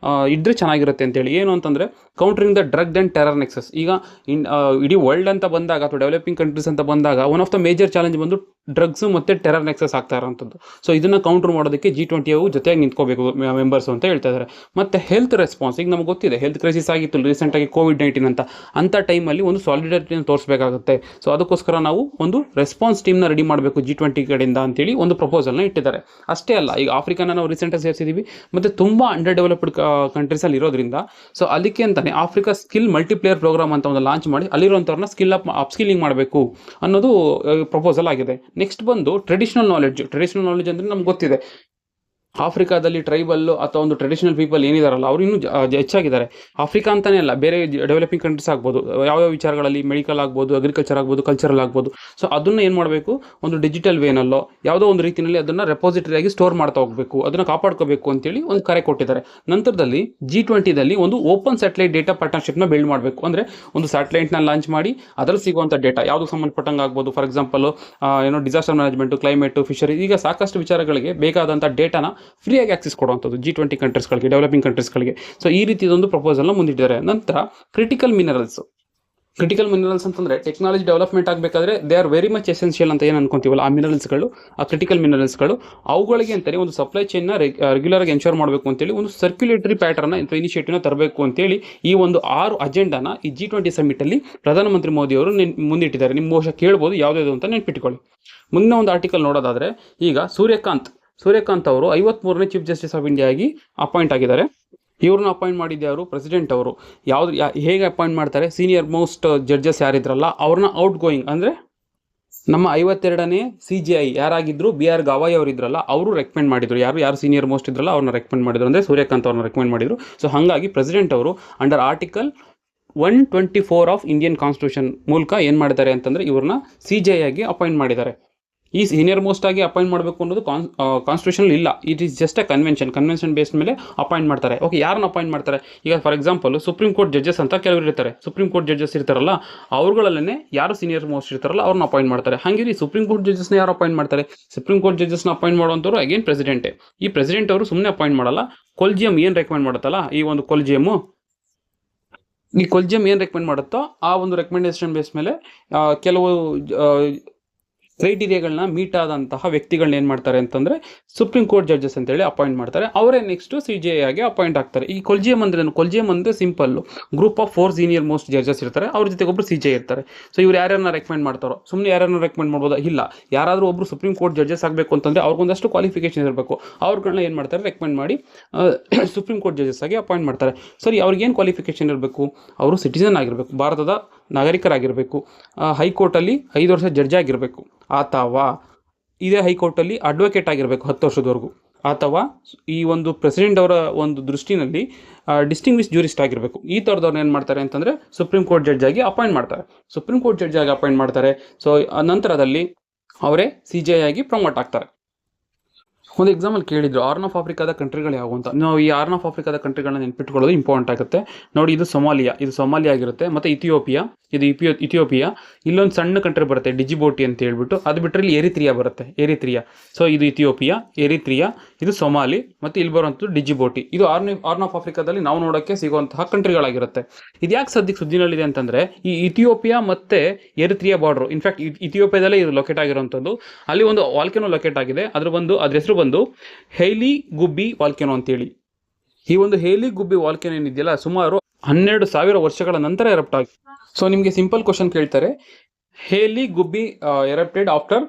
ಇದ್ದರೆ ಚೆನ್ನಾಗಿರುತ್ತೆ ಅಂತೇಳಿ. ಏನು ಅಂತಂದರೆ countering the drug and terror nexus. ಈಗ ಇಡೀ ವರ್ಲ್ಡ್ ಅಂತ ಬಂದಾಗ ಅಥವಾ ಡೆವಲಪಿಂಗ್ ಕಂಟ್ರೀಸ್ ಅಂತ ಬಂದಾಗ one of the major challenge ಬಂದು ಡ್ರಗ್ಸು ಮತ್ತು ಟೆರರ್ ನೆಕ್ಸಸ್ ಆಗ್ತಾ ಇರೋಂಥದ್ದು. ಸೊ ಇದನ್ನು ಕೌಂಟ್ರ್ ಮಾಡೋದಕ್ಕೆ G20 ಅವು ಜೊತೆಯಾಗಿ ನಿಂತ್ಕೋಬೇಕು ಮೆಂಬರ್ಸು ಅಂತ ಹೇಳ್ತಾ ಇದ್ದಾರೆ. ಮತ್ತು ಹೆಲ್ತ್ ರೆಸ್ಪಾನ್ಸ್, ಈಗ ನಮಗೆ ಗೊತ್ತಿದೆ ಹೆಲ್ತ್ ಕ್ರೈಸಿಸ್ ಆಗಿತ್ತು ರೀಸೆಂಟಾಗಿ COVID-19 ಅಂಥ ಟೈಮಲ್ಲಿ ಒಂದು ಸಾಲಿಡಾರಿಟಿನ ತೋರಿಸಬೇಕಾಗುತ್ತೆ. ಸೊ ಅದಕ್ಕೋಸ್ಕರ ನಾವು ಒಂದು ರೆಸ್ಪಾನ್ಸ್ ಟೀಮ್ನ ರೆಡಿ ಮಾಡಬೇಕು G20 ಕಡೆಯಿಂದ ಅಂತೇಳಿ ಒಂದು ಪ್ರಪೋಸಲ್ನ ಇಟ್ಟಿದ್ದಾರೆ. ಅಷ್ಟೇ ಅಲ್ಲ, ಈಗ ಆಫ್ರಿಕಾನ ನಾವು ರೀಸೆಂಟಾಗಿ ಸೇರಿಸಿದ್ದೀವಿ ಮತ್ತು ತುಂಬ ಅಂಡರ್ ಡೆವಲಪ್ಡ್ ಕಂಟ್ರೀಸಲ್ಲಿ ಇರೋದ್ರಿಂದ ಸೊ ಅದಕ್ಕೆ ಅಂತಲೇ ಆಫ್ರಿಕಾ ಸ್ಕಿಲ್ ಮಲ್ಟಿಪ್ಲೇಯರ್ ಪ್ರೋಗ್ರಾಮ್ ಅಂತ ಒಂದು ಲಾಂಚ್ ಮಾಡಿ ಅಲ್ಲಿರುವಂಥವ್ರನ್ನ ಅಪ್ಸ್ಕಿಲ್ಲಿಂಗ್ ಮಾಡಬೇಕು ಅನ್ನೋದು ಪ್ರಪೋಸಲ್ ಆಗಿದೆ. ನೆಕ್ಸ್ಟ್ ಬಂದು ಟ್ರೆಡಿಷನಲ್ ನಾಲೆಡ್ಜ್ ಅಂದರೆ ನಮ್ಗೆ ಗೊತ್ತಿದೆ ಆಫ್ರಿಕಾದಲ್ಲಿ ಟ್ರೈಬಲ್ಲು ಅಥವಾ ಒಂದು ಟ್ರೆಡಿಷನಲ್ ಪೀಪಲ್ ಏನಿದಾರಲ್ಲ ಅವ್ರು ಇನ್ನೂ ಹೆಚ್ಚಾಗಿದ್ದಾರೆ. ಆಫ್ರಿಕಾ ಅಂತಲೇ ಅಲ್ಲ, ಬೇರೆ ಡೆವಲಪಿಂಗ್ ಕಂಟ್ರೀಸ್ ಆಗ್ಬೋದು, ಯಾವ್ಯಾವ ವಿಚಾರಗಳಲ್ಲಿ ಮೆಡಿಕಲ್ ಆಗ್ಬೋದು, ಅಗ್ರಿಕಲ್ಚರ್ ಆಗ್ಬೋದು, ಕಲ್ಚರಲ್ ಆಗ್ಬೋದು. ಸೊ ಅದನ್ನು ಏನು ಮಾಡಬೇಕು, ಒಂದು ಡಿಜಿಟಲ್ ವೇನಲ್ಲೋ ಯಾವುದೋ ಒಂದು ರೀತಿಯಲ್ಲಿ ಅದನ್ನು ರೆಪಾಸಿಟರಿಯಾಗಿ ಸ್ಟೋರ್ ಮಾಡ್ತಾ ಹೋಗಬೇಕು, ಅದನ್ನು ಕಾಪಾಡ್ಕೋಬೇಕು ಅಂತೇಳಿ ಒಂದು ಕರೆ ಕೊಟ್ಟಿದ್ದಾರೆ. ನಂತರದಲ್ಲಿ G20ದಲ್ಲಿ ಒಂದು ಓಪನ್ ಸ್ಯಾಟಲೈಟ್ ಡೇಟಾ ಪಾರ್ಟ್ನರ್ಶಿಪ್ನ ಬಿಲ್ಡ್ ಮಾಡಬೇಕು. ಅಂದರೆ ಒಂದು ಸ್ಯಾಟಲೈಟ್ನ ಲಾಂಚ್ ಮಾಡಿ ಅದರಲ್ಲಿ ಸಿಗುವಂಥ ಡೇಟಾ ಯಾವುದಕ್ಕೆ ಸಂಬಂಧಪಟ್ಟಂಗೆ ಆಗ್ಬೋದು. For example disaster management, climate, fishery, ಈಗ ಸಾಕಷ್ಟು ವಿಚಾರಗಳಿಗೆ ಬೇಕಾದಂಥ ಡೇಟಾನ ಫ್ರೀಯಾಗಿ ಆಕ್ಸೆಸ್ ಕೊಡುವಂಥದ್ದು G20 ಕಂಟ್ರೀಸ್ಗಳಿಗೆ, ಡೆವಲಪಿಂಗ್ ಕಂಟ್ರೀಸ್ಗಳಿಗೆ. ಸೊ ಈ ರೀತಿಯದೊಂದು ಪ್ರಪೋಸಲ್ನ ಮುಂದಿಟ್ಟಿದ್ದಾರೆ. ನಂತರ ಕ್ರಿಟಿಕಲ್ ಮಿನರಲ್ಸ್ ಅಂತಂದರೆ ಟೆಕ್ನಾಲಜಿ ಡೆವಲಪ್ಮೆಂಟ್ ಆಗಬೇಕಾದ್ರೆ they are very much essential ಅಂತ ಏನು ಅನ್ಕೊಂತೀವಲ್ಲ, ಆ ಮಿನರಲ್ಸ್ಗಳು, ಆ ಕ್ರಿಟಿಕಲ್ ಮಿನರಲ್ಸ್ಗಳು, ಅವುಗಳಿಗೆ ಅಂತಲೇ ಒಂದು ಸಪ್ಲೈ ಚೈನ್ನ ರೆಗ್ಯುಲರಾಗಿ ಎನ್ಶೋರ್ ಮಾಡಬೇಕು ಅಂತೇಳಿ ಒಂದು ಸರ್ಕ್ಯುಲೇಟರಿ ಪ್ಯಾಟರ್ನ ಇನಿಷಿಯೇಟಿವ್ನ ತರಬೇಕು ಅಂತೇಳಿ ಈ ಒಂದು 6 ಅಜೆಂಡಾನ ಈ G20 ಸಮಿಟಲ್ಲಿ ಪ್ರಧಾನಮಂತ್ರಿ ಮೋದಿ ಅವರು ಮುಂದಿಟ್ಟಿದ್ದಾರೆ. ನಿಮ್ಮ ಬಹುಶಃ ಕೇಳ್ಬೋದು ಯಾವುದ್ಯಾವುದು ಅಂತ ನೆನ್ಪಿಟ್ಕೊಳ್ಳಿ. ಮುಂದಿನ ಒಂದು ಆರ್ಟಿಕಲ್ ನೋಡೋದಾದರೆ ಈಗ ಸೂರ್ಯಕಾಂತ್ ಅವರು 53ನೇ ಚೀಫ್ ಜಸ್ಟಿಸ್ ಆಫ್ ಇಂಡಿಯಾ ಆಗಿ ಅಪಾಯಿಂಟ್ ಆಗಿದ್ದಾರೆ. ಇವ್ರನ್ನ ಅಪಾಯಿಂಟ್ ಮಾಡಿದ್ದು ಯಾರು? ಪ್ರೆಸಿಡೆಂಟ್ ಅವರು. ಹೇಗೆ ಅಪಾಯಿಂಟ್ ಮಾಡ್ತಾರೆ? ಸೀನಿಯರ್ ಮೋಸ್ಟ್ ಜಡ್ಜಸ್ ಯಾರಿದ್ರಲ್ಲ ಅವ್ರನ್ನ ಔಟ್ ಗೋಯಿಂಗ್, ಅಂದರೆ ನಮ್ಮ 52ನೇ CJI ಯಾರಾಗಿದ್ರು, BR ಗವಾಯಿ ಅವರು ಇದ್ರಲ್ಲ, ಅವರು ರೆಕಮೆಂಡ್ ಮಾಡಿದ್ರು. ಯಾರು ಸೀನಿಯರ್ ಮೋಸ್ಟ್ ಇದ್ರಲ್ಲ ಅವ್ರನ್ನ ರೆಕಮೆಂಡ್ ಮಾಡಿದ್ರು, ಅಂದರೆ ಸೂರ್ಯಕಾಂತ್ ಅವ್ರನ್ನ ರೆಕಮೆಂಡ್ ಮಾಡಿದ್ರು. ಸೊ ಹಾಗಾಗಿ ಪ್ರೆಸಿಡೆಂಟ್ ಅವರು under article 124 of Indian constitution ಮೂಲಕ ಏನು ಮಾಡಿದ್ದಾರೆ ಅಂತಂದರೆ ಇವ್ರನ್ನ CJI ಆಗಿ ಅಪಾಯಿಂಟ್ ಮಾಡಿದ್ದಾರೆ. ಈ ಸೀನಿಯರ್ ಮೋಸ್ಟ್ ಆಗಿ ಅಪಾಯಿಂಟ್ ಮಾಡಬೇಕು ಅನ್ನೋದು ಕಾನ್ಸ್ಟಿಟ್ಯೂಷನ್ ಇಲ್ಲ. It is just A convention based ಮೇಲೆ ಅಪಾಯಿಂಟ್ ಮಾಡ್ತಾರೆ. ಓಕೆ, ಯಾರನ್ನ ಅಪಾಯಿಂಟ್ ಮಾಡ್ತಾರೆ? ಈಗ for example supreme court judges ಅಂತ ಕೆಲವರು ಇರ್ತಾರೆ. ಸುಪ್ರೀಂ ಕೋರ್ಟ್ ಜಡ್ಜಸ್ ಇರ್ತಾರಲ್ಲ ಅವ್ರುಗಳಲ್ಲೇ ಯಾರು ಸೀನಿಯರ್ ಮೋಸ್ಟ್ ಇರ್ತಾರಲ್ಲ ಅವ್ರನ್ನ ಅಪಾಯಿಂಟ್ ಮಾಡ್ತಾರೆ. ಹಾಗೆ ಸುಪ್ರೀಂ ಕೋರ್ಟ್ ಜಡ್ಜಸ್ನ ಯಾರು ಅಪಾಯಿಂಟ್ ಮಾಡ್ತಾರೆ? ಸುಪ್ರೀಂ ಕೋರ್ಟ್ ಜಡ್ಜಸ್ನ ಅಪಾಯಿಂಟ್ ಮಾಡುವಂಥವ್ರು ಅಗೇನ್ ಪ್ರೆಸಿಡೆಂಟೇ. ಈ ಪ್ರೆಸಿಡೆಂಟ್ ಅವರು ಸುಮ್ಮನೆ ಅಪಾಯಿಂಟ್ ಮಾಡಲ್ಲ. ಕೊಲ್ಜಿಯಂ ಏನು ರೆಕಮೆಂಡ್ ಮಾಡುತ್ತಲ್ಲ, ಈ ಒಂದು ಕೊಲ್ಜಿಯಂ ಏನು ರೆಕಮೆಂಡ್ ಮಾಡುತ್ತೋ ಆ ಒಂದು ರೆಕಮೆಂಡೇಶನ್ ಬೇಸ್ ಮೇಲೆ ಕೆಲವು ಕ್ರೈಟೀರಿಯಾಗಳನ್ನ ಮೀಟ್ ಆದಂತಹ ವ್ಯಕ್ತಿಗಳನ್ನ ಏನು ಮಾಡ್ತಾರೆ ಅಂತಂದರೆ ಸುಪ್ರೀಂ ಕೋರ್ಟ್ ಜಡ್ಜಸ್ ಅಂತೇಳಿ ಅಪಾಯಿಂಟ್ ಮಾಡ್ತಾರೆ. ಅವರೇ ನೆಕ್ಸ್ಟ್ CJI ಆಗಿ ಅಪಾಯಿಂಟ್ ಆಗ್ತಾರೆ. ಈ ಕೊಲ್ಜಿಯಂ ಅಂದರೆ simple group of 4 senior most judges ಇರ್ತಾರೆ, ಅವ್ರ ಜೊತೆಗೆ ಒಬ್ಬರು CJI ಇರ್ತಾರೆ. ಸೊ ಇವ್ರು ಯಾರ್ಯಾರನ್ನ ರೆಕಮೆಂಡ್ ಮಾಡ್ತಾರೋ, ಸುಮ್ಮನೆ ಯಾರನ್ನ ರೆಕಮೆಂಡ್ ಮಾಡ್ಬೋದಾ? ಇಲ್ಲ, ಯಾರಾದರೂ ಒಬ್ಬರು ಸುಪ್ರೀಂ ಕೋರ್ಟ್ ಜಡ್ಜಸ್ ಆಗಬೇಕು ಅಂತಂದರೆ ಅವ್ರಿಗೊಂದಷ್ಟು ಕ್ವಾಲಿಫಿಕೇಷನ್ ಇರಬೇಕು. ಅವ್ರುಗಳನ್ನ ಏನು ಮಾಡ್ತಾರೆ? ರೆಕಮೆಂಡ್ ಮಾಡಿ ಸುಪ್ರೀಂ ಕೋರ್ಟ್ ಜಡ್ಜಸ್ ಆಗಿ ಅಪಾಯಿಂಟ್ ಮಾಡ್ತಾರೆ. ಸರಿ, ಅವ್ರಿಗೇನು ಕ್ವಾಲಿಫಿಕೇಷನ್ ಇರಬೇಕು? ಅವರು ಸಿಟಿಸನ್ ಆಗಿರಬೇಕು, ಭಾರತದ ನಾಗರಿಕರಾಗಿರಬೇಕು, ಹೈಕೋರ್ಟಲ್ಲಿ 5 ವರ್ಷ ಜಡ್ಜ್ ಆಗಿರಬೇಕು, ಅಥವಾ ಇದೇ ಹೈಕೋರ್ಟಲ್ಲಿ ಅಡ್ವೊಕೇಟ್ ಆಗಿರಬೇಕು 10 ವರ್ಷದವರೆಗೂ, ಅಥವಾ ಈ ಒಂದು ಪ್ರೆಸಿಡೆಂಟ್ ಅವರ ಒಂದು ದೃಷ್ಟಿನಲ್ಲಿ ಡಿಸ್ಟಿಂಗ್ವಿಶ್ ಜೂರಿಸ್ಟ್ ಆಗಿರಬೇಕು. ಈ ಥರದವ್ರನ್ನ ಏನು ಮಾಡ್ತಾರೆ ಅಂತಂದರೆ ಸುಪ್ರೀಂ ಕೋರ್ಟ್ ಜಡ್ಜ್ ಆಗಿ ಅಪಾಯಿಂಟ್ ಮಾಡ್ತಾರೆ. ಸುಪ್ರೀಂ ಕೋರ್ಟ್ ಜಡ್ಜ್ ಆಗಿ ಅಪಾಯಿಂಟ್ ಮಾಡ್ತಾರೆ. ಸೊ ನಂತರದಲ್ಲಿ ಅವರೇ CJI ಆಗಿ ಪ್ರಮೋಟ್ ಆಗ್ತಾರೆ. ಒಂದು ಎಕ್ಸಾಂಪಲ್ ಕೇಳಿದ್ರು, ಆರ್ನ್ ಆಫ್ ಆಫ್ರಿಕಾದ ಕಂಟ್ರಿಗಳು ಯಾವುವು ಅಂತ. ನಾವು ಈ ಆರ್ನ್ ಆಫ್ ಆಫ್ರಿಕಾದ ಕಂಟ್ರಿಗಳನ್ನ ನೆನ್ಪಿಟ್ಕೊಳ್ಳೋದು ಇಂಪಾರ್ಟೆಂಟ್ ಆಗುತ್ತೆ. ನೋಡಿ, ಇದು ಸೊಮಾಲಿಯಾ ಆಗಿರುತ್ತೆ, ಮತ್ತು ಇಥಿಯೋಪಿಯಾ, ಇಥಿಯೋಪಿಯಾ. ಇಲ್ಲೊಂದು ಸಣ್ಣ ಕಂಟ್ರಿ ಬರುತ್ತೆ ಡಿಜಿಬೋಟಿ ಅಂತ ಹೇಳ್ಬಿಟ್ಟು, ಅದು ಬಿಟ್ಟರೆ ಇಲ್ಲಿ ಎರಿತ್ರಿಯಾ ಬರುತ್ತೆ, ಎರಿತ್ರಿಯಾ. ಸೊ ಇದು ಇಥಿಯೋಪಿಯಾ, ಎರಿತ್ರಿಯಾ, ಇದು ಸೊಮಾಲಿ, ಮತ್ತು ಇಲ್ಲಿ ಬರುವಂಥದ್ದು ಡಿಜಿಬೋಟಿ. ಇದು ಆರ್ನ್ ಆಫ್ ಆಫ್ರಿಕಾದಲ್ಲಿ ನಾವು ನೋಡೋಕ್ಕೆ ಸಿಗುವಂತಹ ಕಂಟ್ರಿಗಳಾಗಿರುತ್ತೆ. ಇದು ಯಾಕೆ ಸದ್ಯಕ್ಕೆ ಸುದ್ದಿನಲ್ಲಿದೆ ಅಂತಂದರೆ, ಈ ಇಥಿಯೋಪಿಯಾ ಮತ್ತು ಎರಿತ್ರಿಯಾ ಬಾರ್ಡ್ರು, ಇನ್ಫ್ಯಾಕ್ಟ್ ಇಥಿಯೋಪಿಯಾದಲ್ಲೇ ಇದು ಲೊಕೇಟ್ ಆಗಿರುವಂಥದ್ದು. ಅಲ್ಲಿ ಒಂದು ವಾಲ್ಕೆನೋ ಲೊಕೇಟ್ ಆಗಿದೆ. ಅದ್ರ ಹೆಸರು ಬಂದು ಹೇಲಿ ಗುಬ್ಬಿ ವಾಲ್ಕೆನೋ ಅಂತೇಳಿ. ಈ ಒಂದು ಹೇಲಿ ಗುಬ್ಬಿ ವಾಲ್ಕೆನೋ ಏನಿದೆಯಲ್ಲ, ಸುಮಾರು 12,000 ವರ್ಷಗಳ ನಂತರ ಎರಪ್ಟ್ ಆಗಿದೆ. ಸೊ ನಿಮಗೆ ಸಿಂಪಲ್ ಕ್ವಶನ್ ಕೇಳ್ತಾರೆ, ಹೇಲಿ ಗುಬ್ಬಿ ಎರಪ್ಟೆಡ್ ಆಫ್ಟರ್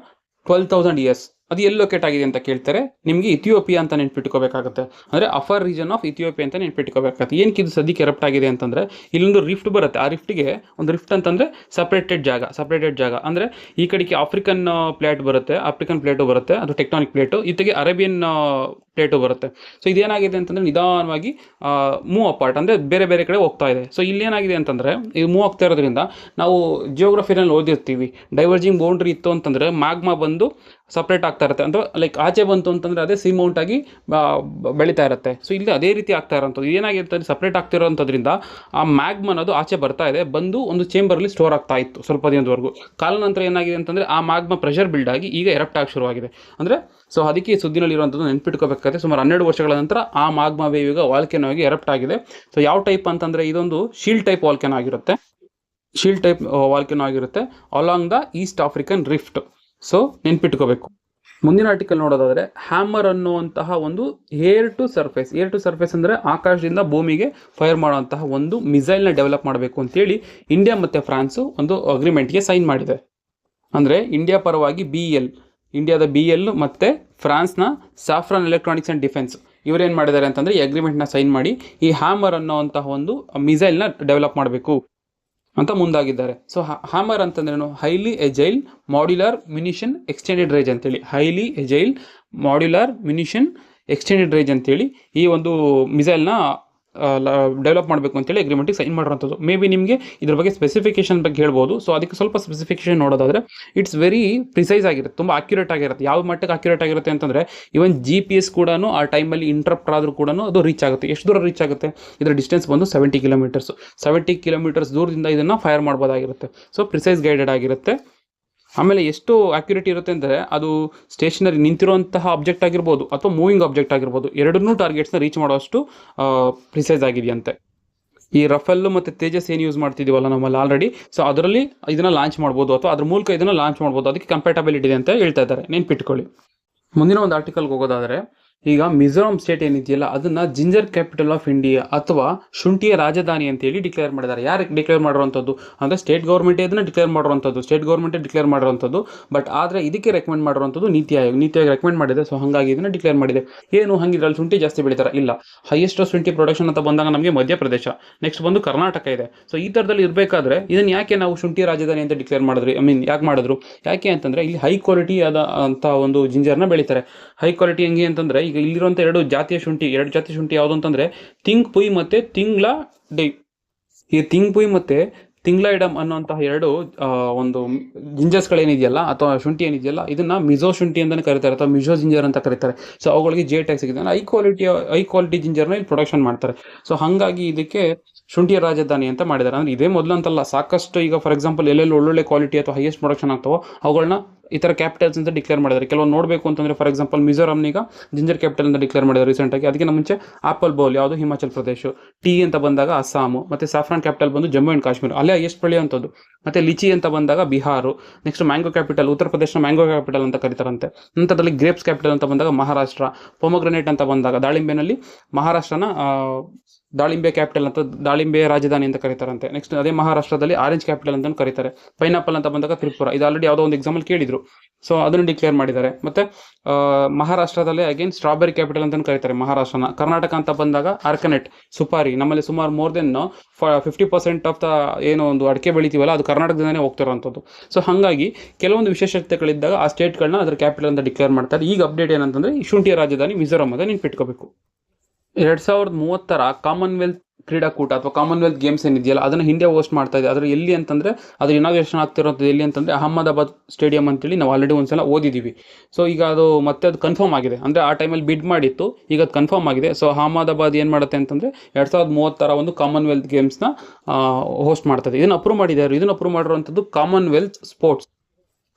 12,000 years, ಅದು ಎಲ್ಲಿ ಲೊಕೇಟ್ ಆಗಿದೆ ಅಂತ ಕೇಳ್ತಾರೆ. ನಿಮಗೆ ಇಥಿಯೋಪಿಯಾ ಅಂತ ನೆನ್ಪಿಟ್ಕೋಬೇಕಾಗುತ್ತೆ, ಅಂದರೆ ಅಫರ್ ರೀಜನ್ ಆಫ್ ಇಥಿಯೋಪಿಯಾ ಅಂತ ನೆನ್ಪಿಟ್ಕೋಬೇಕಾಗುತ್ತೆ. ಏನಕ್ಕೆ ಇದು ಸದ್ಯಕ್ಕೆ ಎರಪ್ಟ್ ಆಗಿದೆ ಅಂತಂದರೆ, ಇಲ್ಲೊಂದು ರಿಫ್ಟ್ ಬರುತ್ತೆ. ಆ ರಿಫ್ಟ್ಗೆ ಒಂದು ರಿಫ್ಟ್ ಅಂತಂದರೆ ಸಪ್ರೇಟೆಡ್ ಜಾಗ, ಅಂದರೆ ಈ ಕಡೆಗೆ ಆಫ್ರಿಕನ್ ಪ್ಲೇಟು ಬರುತ್ತೆ, ಅದು ಟೆಕ್ಟಾನಿಕ್ ಪ್ಲೇಟು, ಇತ್ತಿಗೆ ಅರೇಬಿಯನ್ ಪ್ಲೇಟು ಬರುತ್ತೆ. ಸೊ ಇದೇನಾಗಿದೆ ಅಂತಂದರೆ ನಿಧಾನವಾಗಿ ಮೂವ್ ಅಪಾರ್ಟ್, ಅಂದರೆ ಬೇರೆ ಬೇರೆ ಕಡೆ ಹೋಗ್ತಾ ಇದೆ. ಸೊ ಇಲ್ಲೇನಾಗಿದೆ ಅಂತಂದರೆ, ಇದು ಮೂವ್ ಆಗ್ತಾ ಇರೋದ್ರಿಂದ ನಾವು ಜಿಯೋಗ್ರಫಿನಲ್ಲಿ ಓದಿರ್ತೀವಿ, ಡೈವರ್ಜಿಂಗ್ ಬೌಂಡ್ರಿ ಇತ್ತು ಅಂತಂದರೆ ಮ್ಯಾಗ್ಮಾ ಬಂದು ಸಪ್ರೇಟ್ ಆಗ್ತಾ ಇರುತ್ತೆ, ಅಂದರೆ ಲೈಕ್ ಆಚೆ ಬಂತು ಅಂತಂದರೆ ಅದೇ ಸಿ ಮೌಂಟ್ ಆಗಿ ಬೆಳೀತಾ ಇರುತ್ತೆ. ಸೊ ಇಲ್ಲಿ ಅದೇ ರೀತಿ ಆಗ್ತಾ ಇರೋಂಥದ್ದು. ಏನಾಗಿರ್ತದೆ, ಸಪ್ರೇಟ್ ಆಗ್ತಿರೋಂಥದ್ರಿಂದ ಆ ಮ್ಯಾಗ್ಮಾ ಅನ್ನೋದು ಆಚೆ ಬರ್ತಾ ಇದೆ, ಬಂದು ಒಂದು ಚೇಂಬರಲ್ಲಿ ಸ್ಟೋರ್ ಆಗ್ತಾ ಇತ್ತು ಸ್ವಲ್ಪ ದಿನದವರೆಗೂ. ಕಾಲಾನಂತರ ಏನಾಗಿದೆ ಅಂತಂದರೆ ಆ ಮ್ಯಾಗ್ಮಾ ಪ್ರೆಷರ್ ಬಿಲ್ಡ್ ಆಗಿ ಈಗ ಎರಪ್ಟ್ ಆಗಿ ಶುರುವಾಗಿದೆ. ಅಂದರೆ ಸೊ ಅದಕ್ಕೆ ಈ ಸುದ್ದಿನಲ್ಲಿರುವಂಥದ್ದು ನೆನ್ಪಿಟ್ಕೋಬೇಕಾಗುತ್ತೆ. ಸುಮಾರು 12 ವರ್ಷಗಳ ನಂತರ ಆ ಮ್ಯಾಗ್ಮಾ ವೇವ್ ಈಗ ವಾಲ್ಕೆನೋ ಆಗಿ ಎರಪ್ಟ್ ಆಗಿದೆ. ಸೊ ಯಾವ ಟೈಪ್ ಅಂತಂದರೆ, ಇದೊಂದು ಶೀಲ್ಡ್ ಟೈಪ್ ವಾಲ್ಕೆನೋ ಆಗಿರುತ್ತೆ, along the east African rift. So ನೆನ್ಪಿಟ್ಕೋಬೇಕು. ಮುಂದಿನ ಆರ್ಟಿಕಲ್ ನೋಡೋದಾದರೆ, ಹ್ಯಾಮರ್ ಅನ್ನುವಂತಹ ಒಂದು ಏರ್ ಟು ಸರ್ಫೇಸ್ ಅಂದರೆ ಆಕಾಶದಿಂದ ಭೂಮಿಗೆ ಫೈರ್ ಮಾಡುವಂತಹ ಒಂದು ಮಿಸೈಲ್ನ ಡೆವಲಪ್ ಮಾಡಬೇಕು ಅಂತೇಳಿ ಇಂಡಿಯಾ ಮತ್ತು ಫ್ರಾನ್ಸು ಒಂದು ಅಗ್ರಿಮೆಂಟ್ಗೆ ಸೈನ್ ಮಾಡಿದೆ. ಅಂದರೆ ಇಂಡಿಯಾ ಪರವಾಗಿ ಇಂಡಿಯಾದ BL ಮತ್ತು ಫ್ರಾನ್ಸ್ನ ಸಾಫ್ರಾನ್ ಎಲೆಕ್ಟ್ರಾನಿಕ್ಸ್ ಆ್ಯಂಡ್ ಡಿಫೆನ್ಸ್ ಇವರೇನು ಮಾಡಿದ್ದಾರೆ ಅಂತಂದರೆ ಈ ಅಗ್ರಿಮೆಂಟ್ನ ಸೈನ್ ಮಾಡಿ ಈ ಹ್ಯಾಮರ್ ಅನ್ನೋವಂತಹ ಒಂದು ಮಿಸೈಲ್ನ ಡೆವಲಪ್ ಮಾಡಬೇಕು ಅಂತ ಮುಂದಾಗಿದ್ದಾರೆ. ಸೊ ಹ್ಯಾಮರ್ ಅಂತಂದ್ರೇನು? ಹೈಲಿ ಎಜೈಲ್ ಮಾಡ್ಯುಲರ್ ಮ್ಯುನಿಷನ್ ಎಕ್ಸ್ಟೆಂಡೆಡ್ ರೇಂಜ್ ಅಂತೇಳಿ, ಅಂತೇಳಿ ಈ ಒಂದು ಮಿಸೈಲ್ನ ಡೆವಲಪ್ ಮಾಡಬೇಕು ಅಂತೇಳಿ ಅಗ್ರಿಮೆಂಟಿಗೆ ಸೈನ್ ಮಾಡಿರೋಂಥದ್ದು. ಮೇ ಬಿ ನಿಮಗೆ ಇದ್ರ ಬಗ್ಗೆ ಸ್ಪೆಸಿಫಿಕೇಶನ್ ಬಗ್ಗೆ ಹೇಳ್ಬೋದು. ಸೊ ಅದಕ್ಕೆ ಸ್ವಲ್ಪ ಸ್ಪೆಸಿಫಿಕೇಶನ್ ನೋಡೋದಾದರೆ, ಇಟ್ಸ್ ವೆರಿ ಪ್ರಿಸೈಸ್ ಆಗಿರುತ್ತೆ, ತುಂಬ ಅಕ್ಯುರೇಟ್ ಆಗಿರುತ್ತೆ. ಯಾವ ಮಟ್ಟಕ್ಕೆ ಅಕ್ಯುರೇಟ್ ಆಗಿರುತ್ತೆ ಅಂತಂದರೆ, ಇವನ್ GPS ಕೂಡ ಆ ಟೈಮಲ್ಲಿ ಇಂಟ್ರಪ್ಟ್ ಆದರೂ ಕೂಡ ಅದು ರೀಚ್ ಆಗುತ್ತೆ. ಎಷ್ಟು ದೂರ ರೀಚ್ ಆಗುತ್ತೆ? ಇದರ ಡಿಸ್ಟೆನ್ಸ್ ಬಂದು 70 ಕಿಲೋಮೀಟರ್ಸ್ ದೂರದಿಂದ ಇದನ್ನು ಫೈರ್ ಮಾಡ್ಬೋದಾಗಿರುತ್ತೆ. ಸೊ ಪ್ರಿಸೈಸ್ ಗೈಡೆಡ್ ಆಗಿರುತ್ತೆ. ಆಮೇಲೆ ಎಷ್ಟು ಅಕ್ಯುರೇಟ್ ಇರುತ್ತೆ ಅಂದರೆ, ಅದು ಸ್ಟೇಷನರಿ ನಿಂತಿರುವಂತಹ ಆಬ್ಜೆಕ್ಟ್ ಆಗಿರ್ಬೋದು ಅಥವಾ ಮೂವಿಂಗ್ ಆಬ್ಜೆಕ್ಟ್ ಆಗಿರ್ಬೋದು, ಎರಡನ್ನೂ ಟಾರ್ಗೆಟ್ಸ್ನ ರೀಚ್ ಮಾಡೋಷ್ಟು ಪ್ರಿಸೈಸ್ ಆಗಿದೆಯಂತೆ. ಈ ರಫೆಲ್ ಮತ್ತು ತೇಜಸ್ ಏನು ಯೂಸ್ ಮಾಡ್ತಿದ್ದೀವಲ್ಲ ನಮ್ಮಲ್ಲಿ ಆಲ್ರೆಡಿ, ಸೊ ಅದರಲ್ಲಿ ಇದನ್ನು ಲಾಂಚ್ ಮಾಡ್ಬೋದು ಅಥವಾ ಅದ್ರ ಮೂಲಕ ಇದನ್ನು ಲಾಂಚ್ ಮಾಡ್ಬೋದು. ಅದಕ್ಕೆ ಕಂಪ್ಯಾಟಬಿಲಿಟಿ ಇದೆ ಅಂತ ಹೇಳ್ತಾ ಇದ್ದಾರೆ, ನೆನ್ಪಿಟ್ಕೊಳ್ಳಿ. ಮುಂದಿನ ಒಂದು ಆರ್ಟಿಕಲ್ಗೆ ಹೋಗೋದಾದರೆ, ಈಗ ಮಿಜೋರಾಂ ಸ್ಟೇಟ್ ಏನಿದೆಯಲ್ಲ ಅದನ್ನ ಜಿಂಜರ್ ಕ್ಯಾಪಿಟಲ್ ಆಫ್ ಇಂಡಿಯಾ ಅಥವಾ ಶುಂಠಿಯ ರಾಜಧಾನಿ ಅಂತೇಳಿ ಡಿಕ್ಲೇರ್ ಮಾಡಿದ್ದಾರೆ. ಯಾರು ಡಿಕ್ಲೇರ್ ಮಾಡಿರುವಂಥದ್ದು ಅಂದರೆ ಸ್ಟೇಟ್ ಗೌರ್ಮೆಂಟ್ ಅದನ್ನ ಡಿಕ್ಲೇರ್ ಮಾಡಿರುವಂಥದ್ದು, ಸ್ಟೇಟ್ ಗೌರ್ಮೆಂಟ್ ಡಿಕ್ಲೇರ್ ಮಾಡಿರುವಂಥದ್ದು. ಬಟ್ ಆದರೆ ಇದಕ್ಕೆ ರೆಕಮೆಂಡ್ ಮಾಡಿರುವಂಥದ್ದು ನೀತಿ ಆಯೋಗ ರೆಕಮೆಂಡ್ ಮಾಡಿದೆ. ಸೊ ಹಾಗಾಗಿ ಇದನ್ನ ಡಿಕ್ಲೇರ್ ಮಾಡಿದೆ. ಏನು ಹಂಗಿದ್ರಲ್ಲಿ ಶುಂಠಿ ಜಾಸ್ತಿ ಬೆಳೀತಾರೆ ಇಲ್ಲ, ಹೈಯೆಸ್ಟ್ ಶುಂಠಿ ಪ್ರೊಡಕ್ಷನ್ ಅಂತ ಬಂದಾಗ ನಮಗೆ ಮಧ್ಯಪ್ರದೇಶ, ನೆಕ್ಸ್ಟ್ ಬಂದು ಕರ್ನಾಟಕ ಇದೆ. ಸೊ ಈ ಥರದಲ್ಲಿ ಇರಬೇಕಾದ್ರೆ ಇದನ್ನ ಯಾಕೆ ನಾವು ಶುಂಠಿ ರಾಜಧಾನಿ ಅಂತ ಡಿಕ್ಲೇರ್ ಮಾಡಿದ್ರಿ, ಯಾಕೆ ಮಾಡಿದ್ರು, ಯಾಕೆ ಅಂತಂದ್ರೆ ಇಲ್ಲಿ ಹೈ ಕ್ವಾಲಿಟಿ ಆದ ಅಂತ ಒಂದು ಜಿಂಜರ್ನ ಬೆಳೀತಾರೆ. ಹೈ ಕ್ವಾಲಿಟಿ ಹೆಂಗೆ ಅಂತಂದ್ರೆ ಈಗ ಇಲ್ಲಿರುವಂಥ ಎರಡು ಜಾತಿಯ ಶುಂಠಿ ಯಾವುದು ಅಂತಂದ್ರೆ ತಿಂಗ್ ಪುಯ್ ಮತ್ತೆ ತಿಂಗ್ಲಾ ಡೈ. ಈ ತಿಂಗ್ ಪುಯ್ ಮತ್ತೆ ತಿಂಗ್ಲೈಡಮ್ ಅನ್ನುವಂತಹ ಎರಡು ಒಂದು ಜಿಂಜರ್ಸ್ಗಳೇನಿದೆಯಲ್ಲ ಅಥವಾ ಶುಂಠಿ ಏನಿದೆಯಲ್ಲ ಇದನ್ನ ಮಿಜೋ ಶುಂಠಿ ಅಂತಾನೆ ಕರೀತಾರೆ ಅಥವಾ ಮಿಜೋ ಜಿಂಜರ್ ಅಂತ ಕರೀತಾರೆ. ಸೊ ಅವುಗಳಿಗೆ ಜೆ ಟ್ಯಾಗ್ ಸಿಗಿದೆ. ಹೈ ಕ್ವಾಲಿಟಿ ಜಿಂಜರ್ನ ಇಲ್ಲಿ ಪ್ರೊಡಕ್ಷನ್ ಮಾಡ್ತಾರೆ. ಸೊ ಹಾಗಾಗಿ ಇದಕ್ಕೆ ಶುಂಠಿಯ ರಾಜಧಾನಿ ಅಂತ ಮಾಡಿದ್ದಾರೆ. ಅಂದ್ರೆ ಇದೇ ಮೊದಲು ಅಂತಲ್ಲ, ಸಾಕಷ್ಟು ಈಗ ಫಾರ್ ಎಕ್ಸಾಂಪಲ್ ಎಲ್ಲೆಲ್ಲಿ ಒಳ್ಳೊಳ್ಳೆ ಕ್ವಾಲಿಟಿ ಅಥವಾ ಹೈಯೆಸ್ಟ್ ಪ್ರೊಡಕ್ಷನ್ ಆಗ್ತಾವೋ ಅವುಗಳನ್ನ ಈ ಥರ ಕ್ಯಾಪಿಟಲ್ಸ್ ಅಂತ ಡಿಕ್ಲೇರ್ ಮಾಡಿದ್ದಾರೆ. ಕೆಲವು ನೋಡಬೇಕು ಅಂತಂದರೆ ಫಾರ್ ಎಕ್ಸಾಂಪಲ್ ಮಿಜೋರಾಂನೀಗ ಜಿಂಜರ್ ಕ್ಯಾಪಿಟಲ್ ಅಂತ ಡಿಕ್ಲೇರ್ ಮಾಡಿದ್ದಾರೆ ರೀಸೆಂಟಾಗಿ. ಅದಕ್ಕಿಂತ ಮುಂಚೆ ಆಪಲ್ ಬೌಲ್ ಯಾವುದು ಹಿಮಾಚಲ್ ಪ್ರದೇಶ, ಟೀ ಅಂತ ಬಂದಾಗ ಅಸ್ಸಾಮು, ಮತ್ತು ಸಾಫ್ರಾನ್ ಕ್ಯಾಪಿಟಲ್ ಬಂದು ಜಮ್ಮು ಆ್ಯಂಡ್ ಕಾಶ್ಮೀರ, ಅಲ್ಲೇ ಎಷ್ಟು ಬೆಳೆಯುವಂಥದ್ದು. ಮತ್ತು ಲಿಚಿ ಅಂತ ಬಂದಾಗ ಬಿಹಾರು, ನೆಕ್ಸ್ಟ್ ಮ್ಯಾಂಗೋ ಕ್ಯಾಪಿಟಲ್ ಉತ್ತರ ಪ್ರದೇಶನ ಮ್ಯಾಂಗೋ ಕ್ಯಾಪಿಟಲ್ ಅಂತ ಕರೀತಾರಂತೆ. ನಂತರದಲ್ಲಿ ಗ್ರೇಪ್ಸ್ ಕ್ಯಾಪಿಟಲ್ ಅಂತ ಬಂದಾಗ ಮಹಾರಾಷ್ಟ್ರ, ಪೊಮೊಗ್ರನೇಟ್ ಅಂತ ಬಂದಾಗ ದಾಳಿಂಬೆನಲ್ಲಿ ಮಹಾರಾಷ್ಟ್ರನ ದಾಳಿಂಬೆ ಕ್ಯಾಪಿಟಲ್ ಅಂತ, ದಾಳಿಂಬೆ ರಾಜಧಾನಿ ಅಂತ ಕರೀತಾರಂತೆ. ನೆಕ್ಸ್ಟ್ ಅದೇ ಮಹಾರಾಷ್ಟ್ರದಲ್ಲಿ ಆರೆಂಜ್ ಕ್ಯಾಪಿಟಲ್ ಅಂತ ಕರೀತಾರೆ. ಪೈನಾಪಲ್ ಅಂತ ಬಂದಾಗ ತ್ರಿಪುರ, ಇದು ಆಲ್ರೆಡಿ ಯಾವುದೋ ಒಂದು ಎಕ್ಸಾಂಪಲ್ ಕೇಳಿದ್ರು. ಸೊ ಅದನ್ನು ಡಿಕ್ಲೇರ್ ಮಾಡಿದ್ದಾರೆ. ಮತ್ತೆ ಮಹಾರಾಷ್ಟ್ರದಲ್ಲಿ ಅಗೇನ್ ಸ್ಟ್ರಾಬೆರಿ ಕ್ಯಾಪಿಟಲ್ ಅಂತ ಕರೀತಾರೆ ಮಹಾರಾಷ್ಟ್ರನ. ಕರ್ನಾಟಕ ಅಂತ ಬಂದಾಗ ಆರ್ಕನೆಟ್ ಸುಪಾರಿ, ನಮ್ಮಲ್ಲಿ ಸುಮಾರು ಮೋರ್ ದೆನ್ 50% ಆಫ್ ದ ಏನು ಒಂದು ಅಡಿಕೆ ಬೆಳಿತೀವಲ್ಲ ಅದು ಕರ್ನಾಟಕದಿಂದನೇ ಹೋಗ್ತಿರೋಂಥದ್ದು. ಸೊ ಹಾಗಾಗಿ ಕೆಲವೊಂದು ವಿಶೇಷತೆಗಳಿದ್ದಾಗ ಆ ಸ್ಟೇಟ್ಗಳನ್ನ ಅದರ ಕ್ಯಾಪಿಟಲ್ ಅಂತ ಡಿಕ್ಲೇರ್ ಮಾಡ್ತಾರೆ. ಈಗ ಅಪ್ಡೇಟ್ ಏನಂತಂದ್ರೆ ಈ ಶುಂಠಿಯ ರಾಜಧಾನಿ ಮಿಜೋರಾಂ ಅಂತ ನೆನ್ಪಿಟ್ಕೋಬೇಕು. 2030 ಕಾಮನ್ವೆಲ್ತ್ ಕ್ರೀಡಾಕೂಟ ಅಥವಾ ಕಾಮನ್ವೆಲ್ತ್ ಗೇಮ್ಸ್ ಏನಿದೆಯಲ್ಲ ಅದನ್ನು ಇಂಡಿಯಾ ಹೋಸ್ಟ್ ಮಾಡ್ತಾ ಇದೆ. ಅದ್ರ ಎಲ್ಲಿ ಅಂತಂದ್ರೆ ಅದು ಇನಾಗ್ರೇಷನ್ ಆಗ್ತಿರೋದು ಎಲ್ಲಿ ಅಂತಂದ್ರೆ ಅಹಮದಾಬಾದ್ ಸ್ಟೇಡಿಯಂ ಅಂತೇಳಿ ನಾವು ಆಲ್ರೆಡಿ ಒಂದ್ಸಲ ಓದಿದ್ದೀವಿ. ಸೊ ಈಗ ಅದು ಮತ್ತೆ ಅದು ಕನ್ಫರ್ಮ್ ಆಗಿದೆ. ಅಂದ್ರೆ ಆ ಟೈಮಲ್ಲಿ ಬಿಡ್ ಮಾಡಿತ್ತು, ಈಗ ಅದು ಕನ್ಫರ್ಮ್ ಆಗಿದೆ. ಸೊ ಅಹಮದಾಬಾದ್ ಏನು ಮಾಡುತ್ತೆ ಅಂತಂದ್ರೆ 2030 ಒಂದು ಕಾಮನ್ವೆಲ್ತ್ ಗೇಮ್ಸ್ನ ಹೋಸ್ಟ್ ಮಾಡ್ತದೆ. ಇದನ್ನು ಅಪ್ರೂವ್ ಮಾಡಿದ್ದಾರೆ. ಇದನ್ನು ಅಪ್ರೂವ್ ಮಾಡಿರುವಂಥದ್ದು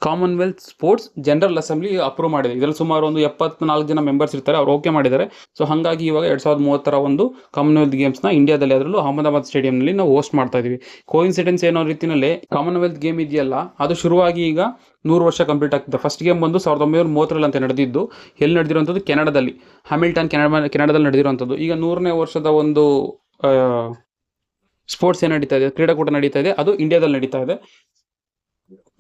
Commonwealth sports general assembly approve ಮಾಡಿದೆ. ಇದರಲ್ಲಿ ಸುಮಾರು ಒಂದು 74 ಜನ ಮೆಂಬರ್ಸ್ ಇರ್ತಾರೆ, ಅವ್ರು ಓಕೆ ಮಾಡಿದ್ದಾರೆ. ಸೊ ಹಾಗಾಗಿ ಇವಾಗ 2030 ಒಂದು ಕಾಮನ್ವೆಲ್ತ್ ಗೇಮ್ಸ್ನ ಇಂಡಿಯಾದಲ್ಲಿ ಅದರಲ್ಲೂ ಅಹಮದಾಬಾದ್ ಸ್ಟೇಡಿಯಂನಲ್ಲಿ ನಾವು ಹೋಸ್ಟ್ ಮಾಡ್ತಾ ಇದೀವಿ. ಕೋಇನ್ಸಿಡೆನ್ಸ್ ಏನೋ ರೀತಿಯಲ್ಲಿ ಕಾಮನ್ವೆಲ್ತ್ ಗೇಮ್ ಇದೆಯಲ್ಲ ಅದು ಶುರುವಾಗಿ ಈಗ 100 ವರ್ಷ ಕಂಪ್ಲೀಟ್ ಆಗ್ತದೆ. ಫಸ್ಟ್ ಗೇಮ್ ಬಂದು 1930 ಅಂತ ನಡೆದಿದ್ದು. ಎಲ್ಲಿ ನಡೆದಿರುವಂಥದ್ದು? ಕೆನಡಾದಲ್ಲಿ, ಹ್ಯಾಮಿಲ್ಟನ್ ಕೆನಡಾದಲ್ಲಿ ನಡೆದಿರುವಂಥದ್ದು. ಈಗ 100ನೇ ವರ್ಷದ ಒಂದು ಸ್ಪೋರ್ಟ್ಸ್ ಏನು ನಡೀತಾ ಇದೆ, ಕ್ರೀಡಾಕೂಟ ನಡೀತಾ ಇದೆ, ಅದು ಇಂಡಿಯಾದಲ್ಲಿ ನಡೀತಾ ಇದೆ.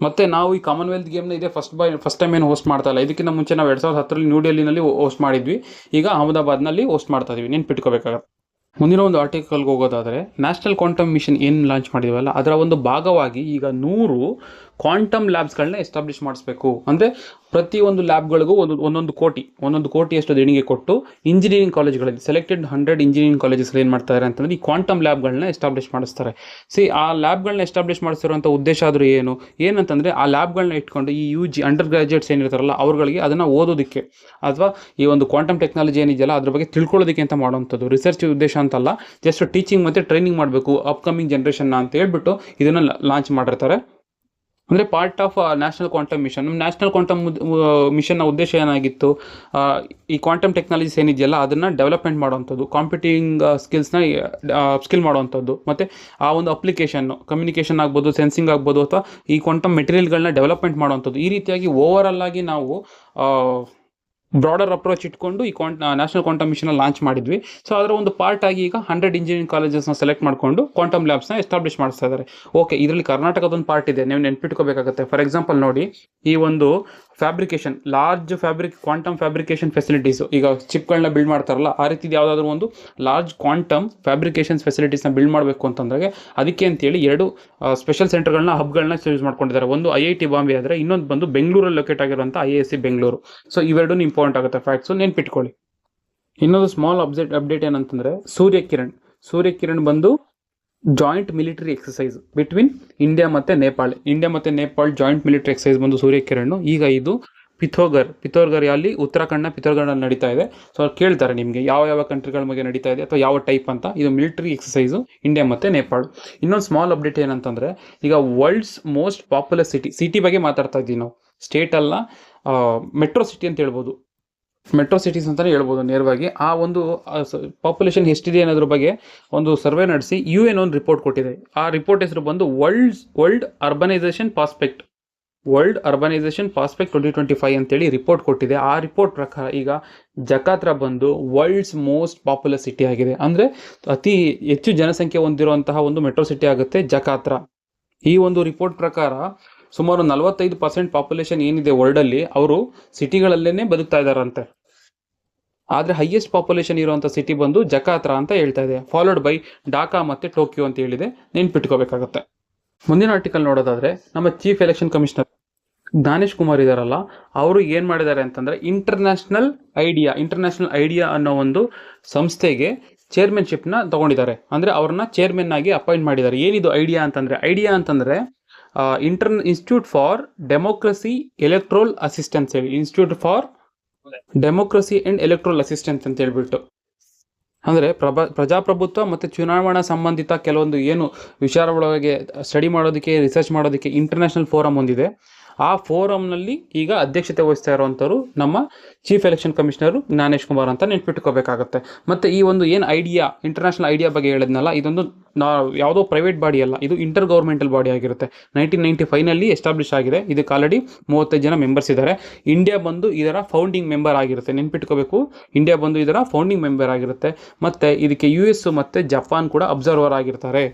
ಮತ್ತೆ ನಾವು ಈ ಕಾಮನ್ವೆಲ್ತ್ ಗೇಮ್ನ ಇದೆ ಫಸ್ಟ್ ಟೈಮ್ ಏನು ಹೋಸ್ಟ್ ಮಾಡ್ತಾ ಇಲ್ಲ. ಇದಕ್ಕಿಂತ ಮುಂಚೆ ನಾವು 2010 ನ್ಯೂ ಡೆಲ್ಲಿನಲ್ಲಿ ಹೋಸ್ಟ್ ಮಾಡಿದ್ವಿ. ಈಗ ಅಹಮದಾಬಾದ್ನಲ್ಲಿ ಹೋಸ್ಟ್ ಮಾಡ್ತಾ ಇದೀವಿ, ನೆನ್ಪಿಟ್ಕೋಬೇಕಾಗತ್ತೆ. ಮುಂದಿನ ಒಂದು ಆರ್ಟಿಕಲ್ಗೆ ಹೋಗೋದಾದರೆ ನ್ಯಾಷನಲ್ ಕ್ವಾಂಟಮ್ ಮಿಷನ್ ಏನು ಲಾಂಚ್ ಮಾಡಿದ್ವಲ್ಲ ಅದರ ಒಂದು ಭಾಗವಾಗಿ ಈಗ 100 ಕ್ವಾಂಟಮ್ ಲ್ಯಾಬ್ಸ್ಗಳನ್ನ ಎಸ್ಟಾಬ್ಲಿಷ್ ಮಾಡಿಸ್ಬೇಕು. ಅಂದರೆ ಪ್ರತಿಯೊಂದು ಲ್ಯಾಬ್ಗಳಿಗೂ ಒಂದೊಂದು ಕೋಟಿಯಷ್ಟು ದೇಣಿಗೆ ಕೊಟ್ಟು ಇಂಜಿನಿಯರಿಂಗ್ ಕಾಲೇಜ್ಗಳಲ್ಲಿ ಸೆಲೆಕ್ಟೆಡ್ 100 ಇಂಜಿನಿಯರಿಂಗ್ ಕಾಲೇಜಸ್ ಏನು ಮಾಡ್ತಾರೆ ಅಂತಂದರೆ ಈ ಕ್ವಾಂಟಮ್ ಲ್ಯಾಬ್ಗಳನ್ನ ಎಸ್ಟಾಬ್ಲಿಷ್ ಮಾಡಿಸ್ತಾರೆ. ಆ ಲ್ಯಾಬ್ಗಳನ್ನ ಎಸ್ಟಾಬ್ಲಿಷ್ ಮಾಡಿಸಿರುವಂಥ ಉದ್ದೇಶ ಆದರೂ ಏನಂತಂದರೆ ಆ ಲ್ಯಾಬ್ಗಳನ್ನ ಇಟ್ಕೊಂಡು ಈ UG ಅಂಡರ್ ಗ್ರಾಜುಯೇಟ್ಸ್ ಏನಿರ್ತಾರಲ್ಲ ಅವ್ರುಗಳಿಗೆ ಅದನ್ನು ಓದೋದಕ್ಕೆ ಅಥವಾ ಈ ಒಂದು ಕ್ವಾಂಟಮ್ ಟೆಕ್ನಾಲಜಿ ಏನಿದೆಯಲ್ಲ ಅದ್ರ ಬಗ್ಗೆ ತಿಳ್ಕೊಳ್ಳೋದಕ್ಕೆ ಅಂತ ಮಾಡುವಂಥದ್ದು. ರಿಸರ್ಚ್ ಉದ್ದೇಶ ಅಂತಲ್ಲ, ಜಸ್ಟ್ ಟೀಚಿಂಗ್ ಮತ್ತು ಟ್ರೈನಿಂಗ್ ಮಾಡಬೇಕು ಅಪ್ಕಮಿಂಗ್ ಜನ್ರೇಷನ್ನ ಅಂತ ಹೇಳ್ಬಿಟ್ಟು ಇದನ್ನು ಲಾಂಚ್ ಮಾಡಿರ್ತಾರೆ. ಅಂದರೆ part of national quantum mission. National quantum ಮಿಷನ್ನ ಉದ್ದೇಶ ಏನಾಗಿತ್ತು? ಈ ಕ್ವಾಂಟಮ್ ಟೆಕ್ನಾಲಜೀಸ್ ಏನಿದೆಯಲ್ಲ ಅದನ್ನು ಡೆವಲಪ್ಮೆಂಟ್ ಮಾಡುವಂಥದ್ದು, ಕಾಂಪಿಟಿಂಗ್ ಸ್ಕಿಲ್ಸ್ನ ಸ್ಕಿಲ್ ಮಾಡುವಂಥದ್ದು, ಮತ್ತು ಆ ಒಂದು ಅಪ್ಲಿಕೇಶನ್ನು ಕಮ್ಯುನಿಕೇಷನ್ ಆಗ್ಬೋದು, ಸೆನ್ಸಿಂಗ್ ಆಗ್ಬೋದು, ಅಥವಾ ಈ ಕ್ವಾಂಟಮ್ ಮೆಟೀರಿಯಲ್ಗಳನ್ನ ಡೆವಲಪ್ಮೆಂಟ್ ಮಾಡುವಂಥದ್ದು. ಈ ರೀತಿಯಾಗಿ ಓವರಾಲ್ ಆಗಿ ನಾವು ಬ್ರಾಡರ್ ಅಪ್ರೋಚ್ ಇಟ್ಕೊಂಡು ಈ ನ್ಯಾಷನಲ್ ಕ್ವಾಂಟಮ್ ಮಿಷನ್ ಲಾಂಚ್ ಮಾಡಿದ್ವಿ. ಸೊ ಅದರ ಒಂದು ಪಾರ್ಟ್ ಆಗಿ ಈಗ 100 ಇಂಜಿನಿಯರಿಂಗ್ ಕಾಲೇಜಸ್ನ ಸೆಲೆಕ್ಟ್ ಮಾಡಿಕೊಂಡು ಕ್ವಾಂಟಮ್ ಲ್ಯಾಬ್ಸ್ನ ಎಸ್ಟಾಬ್ಲಿಷ್ ಮಾಡಿಸ್ತಾ ಇದ್ದಾರೆ. ಓಕೆ, ಇದರಲ್ಲಿ ಕರ್ನಾಟಕದೊಂದು ಪಾರ್ಟ್ ಇದೆ, ನೀವು ನೆನ್ಪಿಟ್ಕೋಬೇಕಾಗುತ್ತೆ. ಫಾರ್ ಎಕ್ಸಾಂಪಲ್ ನೋಡಿ, ಈ ಒಂದು fabrication, large quantum fabrication facilities, ಈಗ ಚಿಪ್ಗಳನ್ನ ಬಿಲ್ಡ್ ಮಾಡ್ತಾರಲ್ಲ ಆ ರೀತಿ ಯಾವುದಾದ್ರೂ ಒಂದು ಲಾರ್ಜ್ ಕ್ವಾಂಟಮ್ ಫ್ಯಾಬ್ರಿಕೇಷನ್ ಫೆಸಿಲಿಟೀಸ್ನ ಬಿಲ್ಡ್ ಮಾಡಬೇಕು ಅಂತಂದಾಗ ಅದಕ್ಕೆ ಅಂತೇಳಿ 2 ಸ್ಪೆಷಲ್ ಸೆಂಟರ್ಗಳನ್ನ ಹಬ್ಗಳನ್ನ ಯೂಸ್ ಮಾಡ್ಕೊಂಡಿದ್ದಾರೆ. ಒಂದು IIT ಬಾಂಬೆ ಆದರೆ ಇನ್ನೊಂದು ಬಂದು ಬೆಂಗಳೂರಲ್ಲಿ ಲೊಕೇಟ್ ಆಗಿರುವಂಥ IISc ಬೆಂಗಳೂರು. ಸೊ ಇವೆರಡೂ ಇಂಪಾರ್ಟೆಂಟ್ ಆಗುತ್ತೆ ಫ್ಯಾಕ್ಟ್ಸು, ನೆನ್ಪಿಟ್ಕೊಳ್ಳಿ. ಇನ್ನೊಂದು ಸ್ಮಾಲ್ ಅಪ್ಡೇಟ್ ಏನಂತಂದರೆ ಸೂರ್ಯಕಿರಣ್ ಬಂದು joint military exercise between India ಮತ್ತು ನೇಪಾಳ್ ಜಾಯಿಂಟ್ ಮಿಲಿಟರಿ ಎಕ್ಸಸೈಸ್ ಬಂದು ಸೂರ್ಯಕಿರಣ್. ಈಗ ಇದು ಪಿಥೋರ್ಗರ್ ಅಲ್ಲಿ ಉತ್ತರಾಖಂಡ್ನ ಪಿಥೋರ್ಗಢಲ್ಲಿ ನಡೀತಾ ಇದೆ. ಸೊ ಕೇಳ್ತಾರೆ ನಿಮಗೆ ಯಾವ ಕಂಟ್ರಿಗಳ ಬಗ್ಗೆ ನಡೀತಾ ಇದೆ ಅಥವಾ ಯಾವ ಟೈಪ್ ಅಂತ. ಇದು ಮಿಲಿಟರಿ ಎಕ್ಸಸೈಸು ಇಂಡಿಯಾ ಮತ್ತು ನೇಪಾಳ. ಇನ್ನೊಂದು ಸ್ಮಾಲ್ ಅಪ್ಡೇಟ್ ಏನಂತಂದರೆ ಈಗ ವರ್ಲ್ಡ್ಸ್ ಮೋಸ್ಟ್ ಪಾಪ್ಯುಲರ್ ಸಿಟಿ ಬಗ್ಗೆ ಮಾತಾಡ್ತಾ ಇದ್ದೀವಿ ನಾವು. ಸ್ಟೇಟ್ ಅಲ್ಲ, ಮೆಟ್ರೋ ಸಿಟಿ ಅಂತ ಹೇಳ್ಬೋದು, ಮೆಟ್ರೋ ಸಿಟೀಸ್ ಅಂತಲೇ ಹೇಳ್ಬೋದು ನೇರವಾಗಿ. ಆ ಒಂದು ಪಾಪ್ಯುಲೇಷನ್ ಎಷ್ಟಿದೆ ಅನ್ನೋದ್ರ ಬಗ್ಗೆ ಒಂದು ಸರ್ವೆ ನಡೆಸಿ UN ಒಂದು ರಿಪೋರ್ಟ್ ಕೊಟ್ಟಿದೆ. ಆ ರಿಪೋರ್ಟ್ ಹೆಸರು ಬಂದು ವರ್ಲ್ಡ್ ಅರ್ಬನೈಸೇಷನ್ ಪಾಸ್ಪೆಕ್ಟ್ 2025 ಅಂತೇಳಿ ರಿಪೋರ್ಟ್ ಕೊಟ್ಟಿದೆ. ಆ ರಿಪೋರ್ಟ್ ಪ್ರಕಾರ ಈಗ ಜಕಾತ್ರ ಬಂದು ವರ್ಲ್ಡ್ಸ್ ಮೋಸ್ಟ್ ಪಾಪ್ಯುಲರ್ ಸಿಟಿ ಆಗಿದೆ. ಅಂದರೆ ಅತಿ ಹೆಚ್ಚು ಜನಸಂಖ್ಯೆ ಹೊಂದಿರುವಂತಹ ಒಂದು ಮೆಟ್ರೋ ಸಿಟಿ ಆಗುತ್ತೆ ಜಕಾತ್ರ. ಈ ಒಂದು ರಿಪೋರ್ಟ್ ಪ್ರಕಾರ ಸುಮಾರು 45% ಪಾಪ್ಯುಲೇಷನ್ ಏನಿದೆ ವರ್ಲ್ಡಲ್ಲಿ ಅವರು ಸಿಟಿಗಳಲ್ಲೇ ಬದುಕ್ತಾ ಇದ್ದಾರಂತೆ. ಆದರೆ ಹೈಯೆಸ್ಟ್ ಪಾಪ್ಯುಲೇಷನ್ ಇರುವಂಥ ಸಿಟಿ ಬಂದು ಜಕಾತ್ರ ಅಂತ ಹೇಳ್ತಾ ಇದೆ, ಫಾಲೋಡ್ ಬೈ ಢಾಕಾ ಮತ್ತು ಟೋಕಿಯೋ ಅಂತ ಹೇಳಿದೆ, ನೆನ್ಪಿಟ್ಕೋಬೇಕಾಗತ್ತೆ. ಮುಂದಿನ ಆರ್ಟಿಕಲ್ ನೋಡೋದಾದ್ರೆ ನಮ್ಮ chief election commissioner Gyanesh Kumar ಇದಾರಲ್ಲ, ಅವರು ಏನು ಮಾಡಿದ್ದಾರೆ ಅಂತಂದರೆ ಇಂಟರ್ನ್ಯಾಷನಲ್ ಐಡಿಯಾ ಅನ್ನೋ ಒಂದು ಸಂಸ್ಥೆಗೆ ಚೇರ್ಮನ್ಶಿಪ್ನ ತಗೊಂಡಿದ್ದಾರೆ. ಅಂದರೆ ಅವ್ರನ್ನ ಚೇರ್ಮನ್ ಆಗಿ ಅಪಾಯಿಂಟ್ ಮಾಡಿದ್ದಾರೆ. ಏನಿದು ಐಡಿಯಾ ಅಂತಂದರೆ institute for democracy electoral assistance ಹೇಳಿ, institute for democracy and electoral assistance ಅಂತ ಹೇಳ್ಬಿಟ್ಟು, ಅಂದರೆ ಪ್ರಜಾಪ್ರಭುತ್ವ ಮತ್ತು ಚುನಾವಣಾ ಸಂಬಂಧಿತ ಕೆಲವೊಂದು ಏನು ವಿಚಾರಗಳೊಳಗೆ ಸ್ಟಡಿ ಮಾಡೋದಕ್ಕೆ, ರಿಸರ್ಚ್ ಮಾಡೋದಕ್ಕೆ ಇಂಟರ್ನ್ಯಾಷನಲ್ ಫೋರಮ್ ಹೊಂದಿದೆ. ಆ ಫೋರಮ್ನಲ್ಲಿ ಈಗ ಅಧ್ಯಕ್ಷತೆ ವಹಿಸ್ತಾ ಇರುವಂಥವ್ರು ನಮ್ಮ chief election commissioner Gyanesh Kumar ಅಂತ ನೆನ್ಪಿಟ್ಕೋಬೇಕಾಗತ್ತೆ. ಮತ್ತು ಈ ಒಂದು ಏನು ಇಂಟರ್ನ್ಯಾಷನಲ್ ಐಡಿಯಾ ಬಗ್ಗೆ ಹೇಳಿದ್ನಲ್ಲ, ಇದೊಂದು ಯಾವುದೋ ಪ್ರೈವೇಟ್ ಬಾಡಿ ಅಲ್ಲ, ಇದು ಇಂಟರ್ ಗೌರ್ಮೆಂಟಲ್ ಬಾಡಿ ಆಗಿರುತ್ತೆ. 1995ನಲ್ಲಿ ಎಸ್ಟಾಬ್ಲಿಷ್ ಆಗಿದೆ. ಇದಕ್ಕೆ ಆಲ್ರೆಡಿ 35 ಜನ ಮೆಂಬರ್ಸ್ ಇದ್ದಾರೆ. ಇಂಡಿಯಾ ಬಂದು ಇದರ ಫೌಂಡಿಂಗ್ ಮೆಂಬರ್ ಆಗಿರುತ್ತೆ, ನೆನ್ಪಿಟ್ಕೋಬೇಕು. ಇಂಡಿಯಾ ಬಂದು ಇದರ ಫೌಂಡಿಂಗ್ ಮೆಂಬರ್ ಆಗಿರುತ್ತೆ. ಮತ್ತು ಇದಕ್ಕೆ US ಮತ್ತು ಜಪಾನ್ ಕೂಡ ಅಬ್ಸರ್ವರ್ ಆಗಿರ್ತಾರೆ.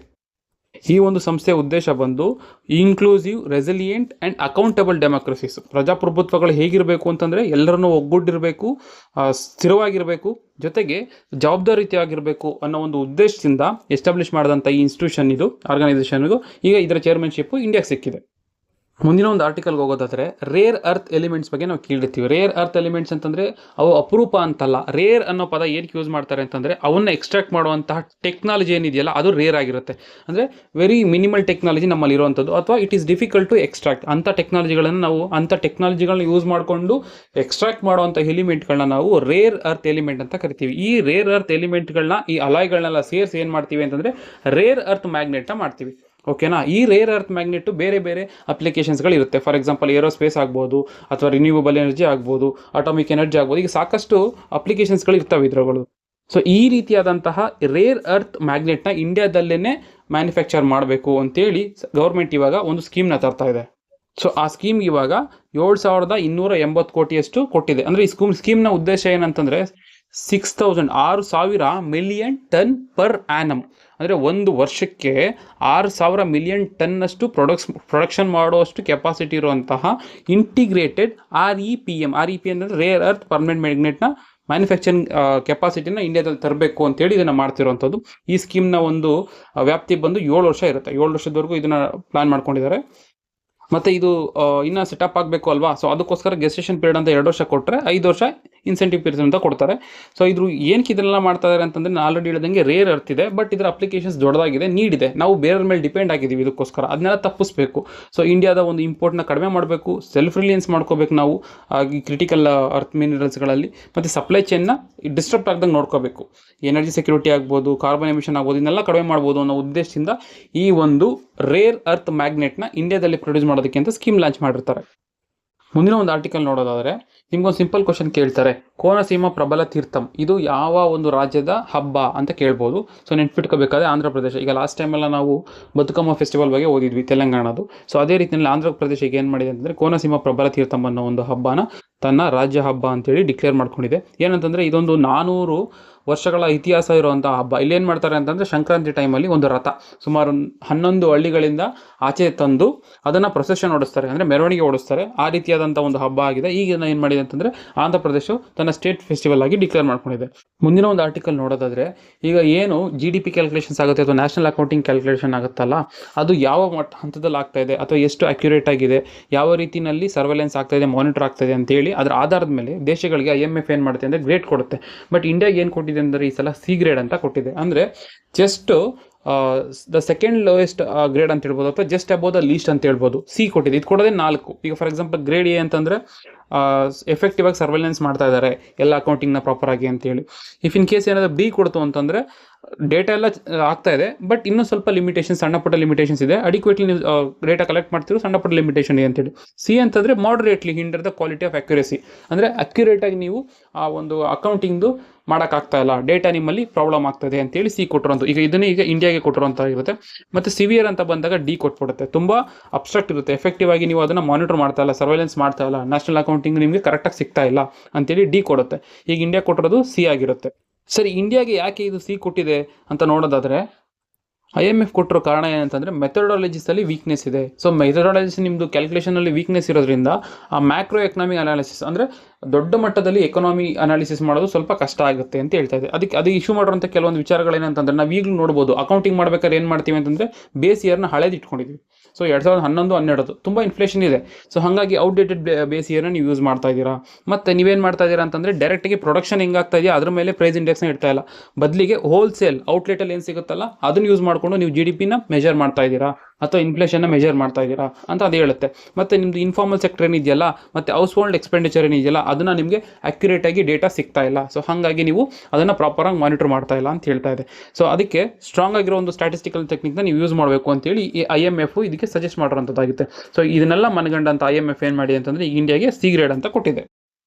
ಈ ಒಂದು ಸಂಸ್ಥೆಯ ಉದ್ದೇಶ ಬಂದು inclusive, resilient and accountable democracies. ಪ್ರಜಾಪ್ರಭುತ್ವಗಳು ಹೇಗಿರಬೇಕು ಅಂತಂದರೆ ಎಲ್ಲರನ್ನೂ ಒಗ್ಗೂಡಿರಬೇಕು, ಸ್ಥಿರವಾಗಿರಬೇಕು, ಜೊತೆಗೆ ಜವಾಬ್ದಾರಿಯುತವಾಗಿರಬೇಕು ಅನ್ನೋ ಒಂದು ಉದ್ದೇಶದಿಂದ ಎಸ್ಟಾಬ್ಲಿಷ್ ಮಾಡಿದಂಥ ಈ ಇನ್ಸ್ಟಿಟ್ಯೂಷನ್, ಇದು ಆರ್ಗನೈಸೇಷನ್ಗೂ ಈಗ ಇದರ ಚೇರ್ಮನ್ಶಿಪ್ಪು ಇಂಡಿಯಾಗೆ ಸಿಕ್ಕಿದೆ. ಮುಂದಿನ ಒಂದು ಆರ್ಟಿಕಲ್ಗೆ ಹೋಗೋದಾದರೆ ರೇರ್ ಅರ್ತ್ ಎಲಿಮೆಂಟ್ಸ್ ಬಗ್ಗೆ ನಾವು ಕೇಳಿರ್ತೀವಿ. ರೇರ್ ಅರ್ತ್ ಎಲಿಮೆಂಟ್ಸ್ ಅಂತಂದರೆ ಅವು ಅಪರೂಪ ಅಂತಲ್ಲ. ರೇರ್ ಅನ್ನೋ ಪದ ಏನಕ್ಕೆ ಯೂಸ್ ಮಾಡ್ತಾರೆ ಅಂತಂದರೆ ಅವನ್ನ ಎಕ್ಸ್ಟ್ರಾಕ್ಟ್ ಮಾಡುವಂತಹ ಟೆಕ್ನಾಲಜಿ ಏನಿದೆಯಲ್ಲ ಅದು ರೇರ್ ಆಗಿರುತ್ತೆ. ಅಂದರೆ ವೆರಿ ಮಿನಿಮಲ್ ಟೆಕ್ನಾಲಜಿ ನಮ್ಮಲ್ಲಿ ಇರುವಂಥದ್ದು, ಅಥವಾ it is difficult to extract. ಅಂಥ ಟೆಕ್ನಾಲಜಿಗಳನ್ನ ಯೂಸ್ ಮಾಡಿಕೊಂಡು ಎಕ್ಸ್ಟ್ರಾಕ್ಟ್ ಮಾಡುವಂಥ ಎಲಿಮೆಂಟ್ಗಳನ್ನ ನಾವು ರೇರ್ ಅರ್ತ್ ಎಲಿಮೆಂಟ್ ಅಂತ ಕರಿತೀವಿ. ಈ ರೇರ್ ಅರ್ತ್ ಎಲಿಮೆಂಟ್ಗಳನ್ನ, ಈ ಅಲಾಯ್ಗಳನ್ನೆಲ್ಲ ಸೇರಿಸಿ ಏನು ಮಾಡ್ತೀವಿ ಅಂತಂದರೆ ರೇರ್ ಅರ್ತ್ ಮ್ಯಾಗ್ನೆಟ್ನ ಮಾಡ್ತೀವಿ. ಓಕೆನಾ. ಈ ರೇರ್ ಅರ್ತ್ ಮ್ಯಾಗ್ನೆಟ್ ಬೇರೆ ಬೇರೆ ಅಪ್ಲಿಕೇಶನ್ಸ್ಗಳಿರುತ್ತೆ. ಫಾರ್ ಎಕ್ಸಾಂಪಲ್ ಏರೋಸ್ಪೇಸ್ ಆಗ್ಬೋದು, ಅಥವಾ ರಿನ್ಯೂವಬಲ್ ಎನರ್ಜಿ ಆಗ್ಬೋದು, ಅಟಾಮಿಕ್ ಎನರ್ಜಿ ಆಗ್ಬೋದು. ಈಗ ಸಾಕಷ್ಟು ಅಪ್ಲಿಕೇಶನ್ಸ್ಗಳು ಇರ್ತವೆ ಇದ್ರಗಳು. ಸೊ ಈ ರೀತಿಯಾದಂತಹ ರೇರ್ ಅರ್ತ್ ಮ್ಯಾಗ್ನೆಟ್ನ ಇಂಡಿಯಾದಲ್ಲೇ ಮ್ಯಾನುಫ್ಯಾಕ್ಚರ್ ಮಾಡಬೇಕು ಅಂತೇಳಿ ಗೌರ್ಮೆಂಟ್ ಇವಾಗ ಒಂದು ಸ್ಕೀಮ್ನ ತರ್ತಾ ಇದೆ. ಸೊ ಆ ಸ್ಕೀಮ್ ಇವಾಗ 7,280 ಕೋಟಿಯಷ್ಟು ಕೊಟ್ಟಿದೆ. ಅಂದರೆ ಈ ಸ್ಕೀಮ್ನ ಉದ್ದೇಶ ಏನಂತಂದರೆ 6,000 ಮಿಲಿಯನ್ ಟನ್ ಪರ್ ಆ್ಯನಮ್. ಅಂದರೆ ಒಂದು ವರ್ಷಕ್ಕೆ 6,000 ಮಿಲಿಯನ್ ಟನ್ನಷ್ಟು ಪ್ರೊಡಕ್ಷನ್ ಮಾಡುವಷ್ಟು ಕೆಪಾಸಿಟಿ ಇರುವಂತಹ ಇಂಟಿಗ್ರೇಟೆಡ್ REPM ಅಂದರೆ ರೇರ್ ಅರ್ತ್ ಪರ್ಮನೆಂಟ್ ಮ್ಯಾಗ್ನೆಟ್ನ ಮ್ಯಾನುಫ್ಯಾಕ್ಚರಿಂಗ್ ಕೆಪಾಸಿಟಿನ ಇಂಡಿಯಾದಲ್ಲಿ ತರಬೇಕು ಅಂತೇಳಿ ಇದನ್ನು ಮಾಡ್ತಿರುವಂಥದ್ದು. ಈ ಸ್ಕೀಮ್ನ ಒಂದು ವ್ಯಾಪ್ತಿ ಬಂದು 7 ವರ್ಷ ಇರುತ್ತೆ. 7 ವರ್ಷದವರೆಗೂ ಇದನ್ನು ಪ್ಲಾನ್ ಮಾಡ್ಕೊಂಡಿದ್ದಾರೆ. ಮತ್ತು ಇದು ಇನ್ನೂ ಸೆಟಪ್ ಆಗಬೇಕು ಅಲ್ವಾ. ಸೊ ಅದಕ್ಕೋಸ್ಕರ ಗೆಸ್ಟೇಷನ್ ಪೀರಿಯಡ್ ಅಂತ 2 ವರ್ಷ ಕೊಟ್ಟರೆ 5 ವರ್ಷ ಇನ್ಸೆಂಟಿವ್ ಪೀರಿಯಡ್ ಅಂತ ಕೊಡ್ತಾರೆ. ಸೊ ಇದು ಏನಕ್ಕೆ ಇದನ್ನೆಲ್ಲ ಮಾಡ್ತಾ ಇದ್ದಾರೆ ಅಂತಂದರೆ, ನಾನು ಆಲ್ರೆಡಿ ಹೇಳಿದಂಗೆ ರೇರ್ ಅರ್ತ್ ಇದೆ, ಬಟ್ ಇದರ ಅಪ್ಲಿಕೇಶನ್ಸ್ ದೊಡ್ಡದಾಗಿದೆ, ನೀಡಿದೆ. ನಾವು ಬೇರೆಯವ್ರ ಮೇಲೆ ಡಿಪೆಂಡ್ ಆಗಿದ್ದೀವಿ. ಇದಕ್ಕೋಸ್ಕರ ಅದನ್ನೆಲ್ಲ ತಪ್ಪಿಸ್ಬೇಕು. ಸೊ ಇಂಡಿಯಾದ ಒಂದು ಇಂಪೋರ್ಟ್ನ ಕಡಿಮೆ ಮಾಡಬೇಕು, ಸೆಲ್ಫ್ ರಿಲಿಯನ್ಸ್ ಮಾಡ್ಕೋಬೇಕು ನಾವು ಈ ಕ್ರಿಟಿಕಲ್ ಅರ್ತ್ ಮಿನರಲ್ಸ್ಗಳಲ್ಲಿ, ಮತ್ತು ಸಪ್ಲೈ ಚೈನ್ನ ಡಿಸ್ಟರ್ಬ್ ಆಗ್ದಂಗೆ ನೋಡ್ಕೋಬೇಕು. ಎನರ್ಜಿ ಸೆಕ್ಯೂರಿಟಿ ಆಗ್ಬೋದು, ಕಾರ್ಬನ್ ಎಮಿಷನ್ ಆಗ್ಬೋದು, ಇದನ್ನೆಲ್ಲ ಕಡಿಮೆ ಮಾಡ್ಬೋದು ಅನ್ನೋ ಉದ್ದೇಶದಿಂದ ಈ ಒಂದು ರೇರ್ ಅರ್ತ್ ಮ್ಯಾಗ್ನೆಟ್ನ ಇಂಡಿಯಾದಲ್ಲಿ ಪ್ರೊಡ್ಯೂಸ್ ಮಾಡೋದಕ್ಕೆ ಅಂತ ಸ್ಕೀಮ್ ಲಾಂಚ್ ಮಾಡಿರ್ತಾರೆ. ಮುಂದಿನ ಒಂದು ಆರ್ಟಿಕಲ್ ನೋಡೋದಾದರೆ ನಿಮ್ಗೊಂದು ಸಿಂಪಲ್ ಕ್ವಶನ್ ಕೇಳ್ತಾರೆ, ಕೋನಸೀಮ ಪ್ರಬಲ ತೀರ್ಥಂ ಇದು ಯಾವ ಒಂದು ರಾಜ್ಯದ ಹಬ್ಬ ಅಂತ ಕೇಳ್ಬೋದು. ಸೊ ನೆನ್ಪಿಟ್ಕೋಬೇಕಾದ್ರೆ ಆಂಧ್ರ ಪ್ರದೇಶ. ಈಗ ಲಾಸ್ಟ್ ಟೈಮೆಲ್ಲ ನಾವು ಬದುಕಮ್ಮ ಫೆಸ್ಟಿವಲ್ ಬಗ್ಗೆ ಓದಿದ್ವಿ ತೆಲಂಗಾಣದು. ಸೊ ಅದೇ ರೀತಿಯಲ್ಲಿ ಆಂಧ್ರ ಪ್ರದೇಶ ಈಗ ಏನು ಮಾಡಿದೆ ಅಂತಂದರೆ ಕೋನಸೀಮ ಪ್ರಬಲ ತೀರ್ಥಂ ಅನ್ನೋ ಒಂದು ಹಬ್ಬನ ತನ್ನ ರಾಜ್ಯ ಹಬ್ಬ ಅಂತೇಳಿ ಡಿಕ್ಲೇರ್ ಮಾಡ್ಕೊಂಡಿದೆ. ಏನಂತಂದರೆ ಇದೊಂದು 400 ವರ್ಷಗಳ ಇತಿಹಾಸ ಇರುವಂಥ ಹಬ್ಬ. ಇಲ್ಲೇನು ಮಾಡ್ತಾರೆ ಅಂತಂದರೆ ಸಂಕ್ರಾಂತಿ ಟೈಮಲ್ಲಿ ಒಂದು ರಥ ಸುಮಾರು 11 ಹಳ್ಳಿಗಳಿಂದ ಆಚೆ ತಂದು ಅದನ್ನು ಪ್ರೊಸೆಷನ್ ಓಡಿಸ್ತಾರೆ, ಅಂದರೆ ಮೆರವಣಿಗೆ ಓಡಿಸ್ತಾರೆ. ಆ ರೀತಿಯಾದಂಥ ಒಂದು ಹಬ್ಬ ಆಗಿದೆ. ಈಗ ಏನು ಮಾಡಿದೆ ಅಂತಂದರೆ ಆಂಧ್ರ ಪ್ರದೇಶ ತನ್ನ ಸ್ಟೇಟ್ ಫೆಸ್ಟಿವಲ್ ಆಗಿ ಡಿಕ್ಲೇರ್ ಮಾಡ್ಕೊಂಡಿದೆ. ಮುಂದಿನ ಒಂದು ಆರ್ಟಿಕಲ್ ನೋಡೋದಾದರೆ, ಈಗ ಏನು GDP ಕ್ಯಾಲ್ಕುಲೇಷನ್ಸ್ ಆಗುತ್ತೆ ಅಥವಾ ನ್ಯಾಷನಲ್ ಅಕೌಂಟಿಂಗ್ ಕ್ಯಾಲ್ಕುಲೇಷನ್ ಆಗುತ್ತಲ್ಲ, ಅದು ಯಾವ ಹಂತದಲ್ಲಿ ಆಗ್ತಾ ಇದೆ ಅಥವಾ ಎಷ್ಟು ಅಕ್ಯುರೇಟ್ ಆಗಿದೆ, ಯಾವ ರೀತಿಯಲ್ಲಿ ಸರ್ವೆಲೆನ್ಸ್ ಆಗ್ತಾ ಇದೆ, ಮಾನಿಟರ್ ಆಗ್ತಾ ಇದೆ ಅಂತೇಳಿ ಅದರ ಆಧಾರದ ಮೇಲೆ ದೇಶಗಳಿಗೆ IMF ಏನು ಮಾಡುತ್ತೆ ಅಂದರೆ ಗ್ರೇಡ್ ಕೊಡುತ್ತೆ. ಬಟ್ ಇಂಡಿಯಾಗೆ ಏನು ಕೊಟ್ಟಿದೆ ಅಂದರೆ ಈ ಸಲ C ಗ್ರೇಡ್ ಅಂತ ಕೊಟ್ಟಿದೆ. ಅಂದರೆ just the second lowest grade ಅಂತ ಹೇಳ್ಬೋದು, ಅಥವಾ ಜಸ್ಟ್ ಅಬೌವ್ ದ ಲೀಸ್ಟ್ ಅಂತ ಹೇಳ್ಬೋದು. C ಕೊಟ್ಟಿದೆ. ಇದು ಕೊಡೋದೇ 4. ಈಗ ಫಾರ್ ಎಕ್ಸಾಂಪಲ್ ಗ್ರೇಡ್ A ಅಂತಂದರೆ ಎಫೆಕ್ಟಿವ್ ಆಗಿ ಸರ್ವೆಲೆನ್ಸ್ ಮಾಡ್ತಾ ಇದ್ದಾರೆ ಎಲ್ಲ ಅಕೌಂಟಿಂಗ್ನ ಪ್ರಾಪರ್ ಆಗಿ ಅಂತೇಳಿ. ಇಫ್ ಇನ್ ಕೇಸ್ ಏನಾದರೂ B ಕೊಡ್ತು ಅಂತಂದರೆ ಡೇಟಾ ಎಲ್ಲ ಆಗ್ತಾ ಇದೆ, ಬಟ್ ಇನ್ನೂ ಸ್ವಲ್ಪ ಲಿಮಿಟೇಷನ್ಸ್, ಸಣ್ಣ ಪುಟ್ಟ ಲಿಮಿಟೇಷನ್ಸ್ ಇದೆ. ಅಡಿಕ್ವೇಟ್ಲಿ ನೀವು ಡೇಟಾ ಕಲೆಕ್ಟ್ ಮಾಡ್ತಿರೋ ಸಣ್ಣ ಪುಟ್ಟ ಲಿಮಿಟೇಷನ್ ಇದೆ ಅಂತೇಳಿ. C ಅಂತಂದರೆ moderately hinder the quality of accuracy, ಅಂದರೆ ಅಕ್ಯುರೇಟಾಗಿ ನೀವು ಆ ಒಂದು ಅಕೌಂಟಿಂಗ್ದು ಮಾಡೋಕ್ಕಾಗ್ತಾ ಇಲ್ಲ, ಡೇಟಾ ನಿಮ್ಮಲ್ಲಿ ಪ್ರಾಬ್ಲಮ್ ಆಗ್ತದೆ ಅಂತೇಳಿ C ಕೊಟ್ಟಿರೋಂಥ. ಈಗ ಇದನ್ನೇ ಈಗ ಇಂಡಿಯಾಗೆ ಕೊಟ್ಟಿರೋಂಥ ಇರುತ್ತೆ. ಮತ್ತು ಸಿವಿಯರ್ ಅಂತ ಬಂದಾಗ D ಕೊಟ್ಬಿಡುತ್ತೆ. ತುಂಬ ಅಬ್ಸ್ಟ್ರಾಕ್ಟ್ ಇರುತ್ತೆ. ಎಫೆಕ್ಟಿವ್ ಆಗಿ ನೀವು ಅದನ್ನು ಮಾನಿಟರ್ ಮಾಡ್ತಾ ಇಲ್ಲ, ಸರ್ವೆಲೆನ್ಸ್ ಮಾಡ್ತಾ ಇಲ್ಲ, ನ್ಯಾಷನಲ್ ಅಕೌಂಟಿಂಗ್ ಅಕೌಂಟಿಂಗ್ ನಿಮಗೆ ಕರೆಕ್ಟಾಗಿ ಸಿಗ್ತಾ ಇಲ್ಲ ಅಂತೇಳಿ ಡಿ ಕೊಡುತ್ತೆ. ಈಗ ಇಂಡಿಯಾ ಕೊಟ್ಟಿರೋದು ಸಿ ಆಗಿರುತ್ತೆ. ಸರಿ, ಇಂಡಿಯಾಗೆ ಯಾಕೆ ಇದು ಸಿ ಕೊಟ್ಟಿದೆ ಅಂತ ನೋಡೋದಾದರೆ IMF ಕೊಟ್ಟಿರೋ ಕಾರಣ ಏನಂತಂದರೆ ಮೆಥಡಾಲಜಿಸಲ್ಲಿ ವೀಕ್ನೆಸ್ ಇದೆ. ಸೊ ಮೆಥಡಾಲಜಿಸ್ ನಿಮ್ಮದು ಕ್ಯಾಲ್ಕುಲೇಷನಲ್ಲಿ ವೀಕ್ನೆಸ್ ಇರೋದ್ರಿಂದ ಆ ಮ್ಯಾಕ್ರೋ ಎಕನಾಮಿಕ್ ಅನಾಲಿಸಿಸ್ ಅಂದರೆ ದೊಡ್ಡ ಮಟ್ಟದಲ್ಲಿ ಎಕನಾಮಿ ಅನಾಲಿಸಿಸ್ ಮಾಡೋದು ಸ್ವಲ್ಪ ಕಷ್ಟ ಆಗುತ್ತೆ ಅಂತ ಹೇಳ್ತಾ ಇದೆ. ಅದು ಇಶ್ಯೂ ಮಾಡಿರೋಂಥ ಕೆಲವೊಂದು ವಿಚಾರಗಳೇನಂತಂದ್ರೆ ನಾವು ಈಗಲೂ ನೋಡ್ಬೋದು. ಅಕೌಂಟಿಂಗ್ ಮಾಡ್ಬೇಕಾದ್ರೆ ಏನು ಮಾಡ್ತೀವಿ ಅಂತಂದರೆ ಬೇಸ್ ಇಯರ್ನ ಹಳೇದು ಇಟ್ಕೊಂಡಿದ್ವಿ. ಸೊ 2011-12 ತುಂಬ ಇನ್ಫ್ಲೇಷನ್ ಇದೆ. ಸೊ ಹಾಗಾಗಿ ಔಟ್ಡೇಟೆಡ್ ಬೇಸ್ ಇಯರ್ನ ನೀವು ಯೂಸ್ ಮಾಡ್ತಾ ಇದ್ದೀರಾ. ಮತ್ತು ನೀವೇನು ಮಾಡ್ತಾ ಇದ್ದೀರಾ ಅಂತಂದರೆ ಡೈರೆಕ್ಟಾಗಿ ಪ್ರೊಡಕ್ಷನ್ ಹೆಂಗಾಗ್ತಾ ಇದೆಯಾ ಅದ್ರ ಮೇಲೆ ಪ್ರೈಸ್ ಇಂಡೆಕ್ಸ್ನ ಇಡ್ತಾ ಇಲ್ಲ, ಬದಲಿಗೆ ಹೋಲ್ಸೇಲ್ ಔಟ್ಲೆಟಲ್ಲಿ ಏನು ಸಿಗುತ್ತಲ್ಲ ಅದನ್ನು ಯೂಸ್ ಮಾಡಿಕೊಂಡು ನೀವು GDPನ ಮೆಜರ್ ಮಾಡ್ತಾ ಇದ್ದೀರಾ ಅಥವಾ ಇನ್ಫ್ಲೇಷನ್ನ ಮೆಜರ್ ಮಾಡ್ತಾ ಇದ್ದೀರಾ ಅಂತ ಅದು ಹೇಳುತ್ತೆ. ಮತ್ತು ನಿಮ್ಮದು ಇನ್ಫಾರ್ಮಲ್ ಸೆಕ್ಟರ್ ಏನಿದೆಯಲ್ಲ ಮತ್ತು ಹೌಸ್ ಹೋಲ್ಡ್ ಎಕ್ಸ್ಪೆಂಡಿಚರ್ ಏನಿದೆಯಲ್ಲ ಅದನ್ನು ನಿಮಗೆ ಅಕ್ಯುರೇಟಾಗಿ ಡೇಟಾ ಸಿಗ್ತಾ ಇಲ್ಲ. ಸೊ ಹಾಗಾಗಿ ನೀವು ಅದನ್ನು ಪ್ರಾಪರಾಗಿ ಮಾನಿಟರ್ ಮಾಡ್ತಾ ಇಲ್ಲ ಅಂತ ಹೇಳ್ತಾ ಇದೆ. ಸೊ ಅದಕ್ಕೆ ಸ್ಟ್ರಾಂಗ್ ಆಗಿರೋ ಒಂದು ಸ್ಟ್ಯಾಟಿಸ್ಟಿಕಲ್ ಟೆಕ್ನಿಕ್ನ ನೀವು ಯೂಸ್ ಮಾಡಬೇಕು ಅಂತೇಳಿ ಈ IMF ಇದಕ್ಕೆ ಸಜೆಸ್ಟ್ ಮಾಡಿರೋಂಥದ್ದಾಗುತ್ತೆ. ಸೊ ಇದನ್ನೆಲ್ಲ ಮನಗಂಡಂಥ IMF ಏನು ಮಾಡಿ ಅಂತಂದರೆ ಇಂಡಿಯಾಗೆ ಸಿ ಗ್ರೇಡ್ ಅಂತ ಕೊಟ್ಟಿದೆ.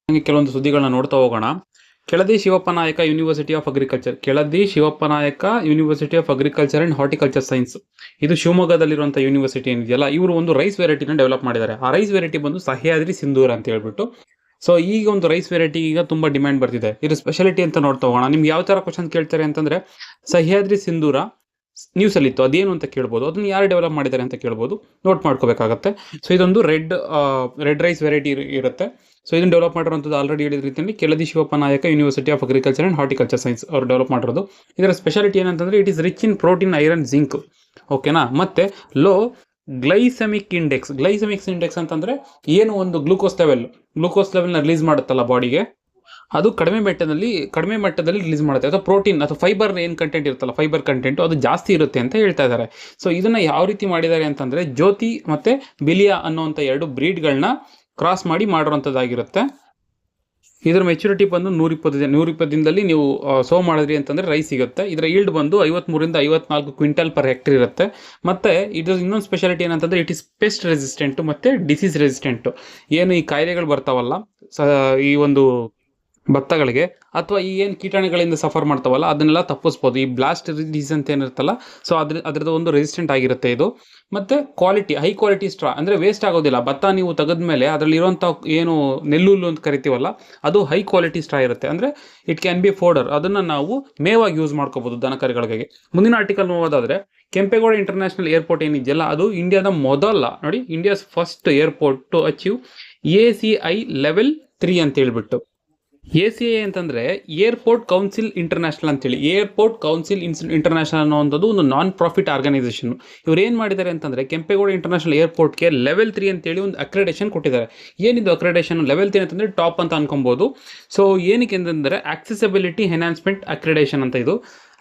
ಹಾಗೆ ಕೆಲವೊಂದು ಸುದ್ದಿಗಳನ್ನ ನೋಡ್ತಾ ಹೋಗೋಣ. Keladi Shivappa Nayaka university of agriculture, Keladi Shivappa Nayaka university of agriculture and horticulture science, ಇದು ಶಿವಮೊಗ್ಗದಲ್ಲಿರುವಂಥ ಯೂನಿವರ್ಸಿಟಿ ಏನಿದೆಯಲ್ಲ ಇವರು ಒಂದು ರೈಸ್ ವೆರೈಟಿನ ಡೆವಲಪ್ ಮಾಡಿದ್ದಾರೆ. ಆ ರೈಸ್ ವೆರೈಟಿ ಬಂದು ಸಹ್ಯಾದ್ರಿ ಸಿಂಧೂರ ಅಂತ ಹೇಳ್ಬಿಟ್ಟು. ಸೊ ಈಗ ಒಂದು ರೈಸ್ ವೆರೈಟಿ ಈಗ ತುಂಬ ಡಿಮ್ಯಾಂಡ್ ಬರ್ತಿದೆ. ಇದು ಸ್ಪೆಷಾಲಿಟಿ ಅಂತ ನೋಡ್ತಾ ಹೋಗೋಣ. ನಿಮ್ಗೆ ಯಾವ ಥರ ಕ್ವಶನ್ ಕೇಳ್ತಾರೆ ಅಂತಂದರೆ ಸಹ್ಯಾದ್ರಿ ಸಿಂಧೂರ ನ್ಯೂಸಲ್ಲಿತ್ತು, ಅದೇನು ಅಂತ ಕೇಳ್ಬೋದು, ಅದನ್ನು ಯಾರು ಡೆವಲಪ್ ಮಾಡಿದ್ದಾರೆ ಅಂತ ಕೇಳ್ಬೋದು, ನೋಟ್ ಮಾಡ್ಕೋಬೇಕಾಗತ್ತೆ. ಸೊ ಇದೊಂದು ರೆಡ್ ರೈಸ್ ವೆರೈಟಿ ಇರುತ್ತೆ. ಸೊ ಇದನ್ನು ಡೆವಲಪ್ ಮಾಡಿರೋಂಥದ್ದು ಆಲ್ರೆಡಿ ಹೇಳಿದ ರೀತಿಯಲ್ಲಿ Keladi Shivappa Nayaka university of agriculture and horticulture science ಅವರು ಡೆವಲಪ್ ಮಾಡಿರೋದು. ಇದರ ಸ್ಪೆಷಾಲಿಟಿ ಏನಂತಂದರೆ it is rich in protein, iron, zinc, ಓಕೆನಾ. ಮತ್ತು ಲೋ ಗ್ಲೈಸೆಮಿಕ್ ಇಂಡೆಕ್ಸ್ ಅಂತಂದರೆ ಏನು ಒಂದು ಗ್ಲೂಕೋಸ್ ಲೆವೆಲ್ನ ರಿಲೀಸ್ ಮಾಡುತ್ತಲ್ಲ ಬಾಡಿಗೆ, ಅದು ಕಡಿಮೆ ಮಟ್ಟದಲ್ಲಿ ರಿಲೀಸ್ ಮಾಡುತ್ತೆ. ಅಥವಾ ಪ್ರೋಟೀನ್ ಅಥವಾ ಫೈಬರ್ ಏನು ಕಂಟೆಂಟ್ ಇರುತ್ತಲ್ಲ, ಫೈಬರ್ ಕಂಟೆಂಟು ಅದು ಜಾಸ್ತಿ ಇರುತ್ತೆ ಅಂತ ಹೇಳ್ತಾ ಇದ್ದಾರೆ. ಸೊ ಇದನ್ನು ಯಾವ ರೀತಿ ಮಾಡಿದ್ದಾರೆ ಅಂತಂದರೆ ಜ್ಯೋತಿ ಮತ್ತು ಬಿಲಿಯಾ ಅನ್ನೋವಂಥ 2 ಬ್ರೀಡ್ಗಳನ್ನ ಕ್ರಾಸ್ ಮಾಡಿರೋಂಥದ್ದಾಗಿರುತ್ತೆ. ಇದರ ಮೆಚುರಿಟಿ ಬಂದು 120 ದಿನದಲ್ಲಿ ನೀವು ಸೋ ಮಾಡಿದ್ರಿ ಅಂತಂದರೆ ರೈಸ್ ಸಿಗುತ್ತೆ. ಇದರ ಈಲ್ಡ್ ಬಂದು 53-54 ಕ್ವಿಂಟಲ್ ಪರ್ ಹೆಕ್ಟರ್ ಇರುತ್ತೆ. ಮತ್ತು ಇದು ಇನ್ನೊಂದು ಸ್ಪೆಷಾಲಿಟಿ ಏನಂತಂದರೆ ಇಟ್ ಇಸ್ ಪೆಸ್ಟ್ ರೆಸಿಸ್ಟೆಂಟು ಮತ್ತು ಡಿಸೀಸ್ ರೆಸಿಸ್ಟೆಂಟು. ಏನು ಈ ಕಾಯಿಲೆಗಳು ಬರ್ತಾವಲ್ಲ ಈ ಒಂದು ಭತ್ತಗಳಿಗೆ ಅಥವಾ ಈ ಏನು ಕೀಟಾಣುಗಳಿಂದ ಸಫರ್ ಮಾಡ್ತಾವಲ್ಲ ಅದನ್ನೆಲ್ಲ ತಪ್ಪಿಸ್ಬೋದು. ಈ ಬ್ಲಾಸ್ಟ್ ಡಿಸೀಸ್ ಅಂತ ಏನಿರುತ್ತಲ್ಲ, ಸೊ ಅದರದ್ದು ಒಂದು ರೆಸಿಸ್ಟೆಂಟ್ ಆಗಿರುತ್ತೆ ಇದು. ಮತ್ತು ಹೈ ಕ್ವಾಲಿಟಿ ಸ್ಟ್ರಾ ಅಂದರೆ ವೇಸ್ಟ್ ಆಗೋದಿಲ್ಲ. ಭತ್ತ ನೀವು ತೆಗೆದ್ಮೇಲೆ ಅದರಲ್ಲಿರುವಂಥ ಏನು ನೆಲ್ಲುಲ್ಲು ಅಂತ ಕರಿತೀವಲ್ಲ ಅದು ಹೈ ಕ್ವಾಲಿಟಿ ಸ್ಟ್ರಾ ಇರುತ್ತೆ. ಅಂದರೆ ಇಟ್ ಕ್ಯಾನ್ ಬಿ ಫೋಡರ್, ಅದನ್ನು ನಾವು ಮೇವಾಗಿ ಯೂಸ್ ಮಾಡ್ಕೋಬೋದು ದನಕರುಗಳಿಗೆ. ಮುಂದಿನ ಆರ್ಟಿಕಲ್ ನೋಡೋದಾದರೆ ಕೆಂಪೇಗೌಡ ಇಂಟರ್ನ್ಯಾಷನಲ್ ಏರ್ಪೋರ್ಟ್ ಏನಿದೆಯಲ್ಲ ಅದು ಇಂಡಿಯಾದ ನೋಡಿ India's first airport to achieve ACI level 3 ಅಂತ ಹೇಳ್ಬಿಟ್ಟು. ACI ಅಂತಂದರೆ ಏರ್ಪೋರ್ಟ್ ಕೌನ್ಸಿಲ್ ಇಂಟರ್ನ್ಯಾಷನಲ್ ಅಂತೇಳಿ. ಏರ್ಪೋರ್ಟ್ ಕೌನ್ಸಿಲ್ ಇಂಟರ್ನ್ಯಾಷನಲ್ ಅನ್ನೋವಂಥದ್ದು ಒಂದು ನಾನ್ ಪ್ರಾಫಿಟ್ ಆರ್ಗನೈಸೇಷನ್. ಇವ್ರು ಏನು ಮಾಡಿದ್ದಾರೆ ಅಂತಂದರೆ ಕೆಂಪೇಗೌಡ ಇಂಟರ್ನ್ಯಾಷನಲ್ ಏರ್ಪೋರ್ಟ್ಗೆ ಲೆವೆಲ್ 3 ಅಂತೇಳಿ ಒಂದು ಅಕ್ರೆಡೇಷನ್ ಕೊಟ್ಟಿದ್ದಾರೆ. ಏನಿದು ಅಕ್ರೆಡೇಷನ್? ಲೆವೆಲ್ 3 ಅಂತಂದರೆ ಟಾಪ್ ಅಂತ ಅನ್ಕೊಬೋದು. ಸೊ ಏನಕ್ಕೆ ಅಂತಂದರೆ ಆಕ್ಸೆಸಿಬಿಲಿಟಿ ಎನ್ಹಾನ್ಸ್ಮೆಂಟ್ ಅಕ್ರೆಡೇಷನ್ ಅಂತ. ಇದು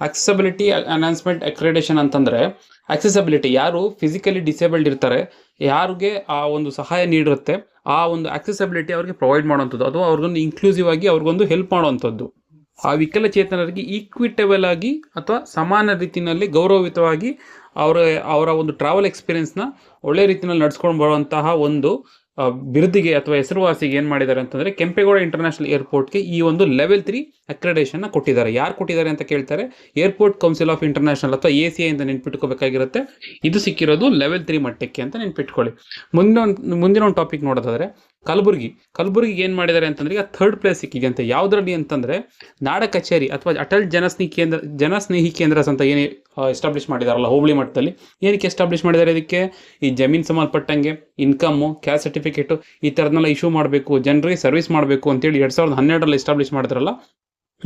ಆಕ್ಸೆಸಿಬಿಲಿಟಿ ಎನ್ಹಾನ್ಸ್ಮೆಂಟ್ ಅಕ್ರೆಡೇಷನ್ ಅಂತಂದರೆ ಆಕ್ಸೆಸಿಬಿಲಿಟಿ ಯಾರು ಫಿಸಿಕಲಿ ಡಿಸೇಬಲ್ಡ್ ಇರ್ತಾರೆ, ಯಾರಿಗೆ ಆ ಒಂದು ಸಹಾಯ ನೀಡಿರುತ್ತೆ, ಆ ಒಂದು ಆಕ್ಸೆಸಿಬಿಲಿಟಿ ಅವ್ರಿಗೆ ಪ್ರೊವೈಡ್ ಮಾಡುವಂಥದ್ದು, ಅಥವಾ ಅವ್ರಿಗೊಂದು ಇನ್ಕ್ಲೂಸಿವ್ ಆಗಿ ಅವ್ರಿಗೊಂದು ಹೆಲ್ಪ್ ಮಾಡುವಂಥದ್ದು. ಆ ವಿಕಲಚೇತನರಿಗೆ ಈಕ್ವಿಟೇಬಲ್ ಆಗಿ ಅಥವಾ ಸಮಾನ ರೀತಿಯಲ್ಲಿ ಗೌರವಯುತವಾಗಿ ಅವರ ಒಂದು ಟ್ರಾವೆಲ್ ಎಕ್ಸ್ಪೀರಿಯನ್ಸ್ನ ಒಳ್ಳೆ ರೀತಿಯಲ್ಲಿ ನಡ್ಸ್ಕೊಂಡು ಬರುವಂತಹ ಒಂದು ಬಿರುದಿಗೆ ಅಥವಾ ಹೆಸರುವಾಸಿಗೆ ಏನು ಮಾಡಿದ್ದಾರೆ ಅಂತಂದರೆ ಕೆಂಪೇಗೌಡ ಇಂಟರ್ನ್ಯಾಷನಲ್ ಏರ್ಪೋರ್ಟ್ಗೆ ಈ ಒಂದು ಲೆವೆಲ್ 3 ಅಕ್ರೆಡೇಷನ್ನ ಕೊಟ್ಟಿದ್ದಾರೆ. ಯಾರು ಕೊಟ್ಟಿದ್ದಾರೆ ಅಂತ ಕೇಳ್ತಾರೆ, ಏರ್ಪೋರ್ಟ್ ಕೌನ್ಸಿಲ್ ಆಫ್ ಇಂಟರ್ನ್ಯಾಷನಲ್ ಅಥವಾ ACI ಅಂತ ನೆನ್ಪಿಟ್ಕೋಬೇಕಾಗಿರುತ್ತೆ. ಇದು ಸಿಕ್ಕಿರೋದು ಲೆವೆಲ್ 3 ಮಟ್ಟಕ್ಕೆ ಅಂತ ನೆನ್ಪಿಟ್ಕೊಳ್ಳಿ. ಮುಂದಿನ ಒಂದು ಟಾಪಿಕ್ ನೋಡೋದಾದರೆ ಕಲಬುರಗಿಗೆ ಏನು ಮಾಡಿದ್ದಾರೆ ಅಂತಂದರೆ ಈಗ 3rd ಪ್ಲೇಸ್ ಸಿಕ್ಕಿದೆ ಅಂತ. ಯಾವುದರಲ್ಲಿ ಅಂತಂದರೆ ನಾಡ ಕಚೇರಿ ಅಥವಾ ಅಟಲ್ ಜನಸ್ನೇಹಿ ಕೇಂದ್ರ ಅಂತ ಏನು ಎಸ್ಟಾಬ್ಲಿಷ್ ಮಾಡಿದಾರಲ್ಲ ಹೋಬಳಿ ಮಟ್ಟದಲ್ಲಿ. ಏನಕ್ಕೆ ಎಸ್ಟಾಬ್ಲಿಷ್ ಮಾಡಿದ್ದಾರೆ? ಇದಕ್ಕೆ ಈ ಜಮೀನು ಸಂಬಂಧಪಟ್ಟಂಗೆ ಇನ್ಕಮ್ಮು, ಕ್ಯಾಸ್ಟ್ ಸರ್ಟಿಫಿಕೇಟು ಈ ಥರದನ್ನೆಲ್ಲ ಇಶ್ಯೂ ಮಾಡಬೇಕು, ಜನರಿಗೆ ಸರ್ವಿಸ್ ಮಾಡಬೇಕು ಅಂತೇಳಿ 2012ರಲ್ಲಿ ಎಸ್ಟಾಬ್ಲಿಷ್ ಮಾಡಿದ್ರಲ್ಲ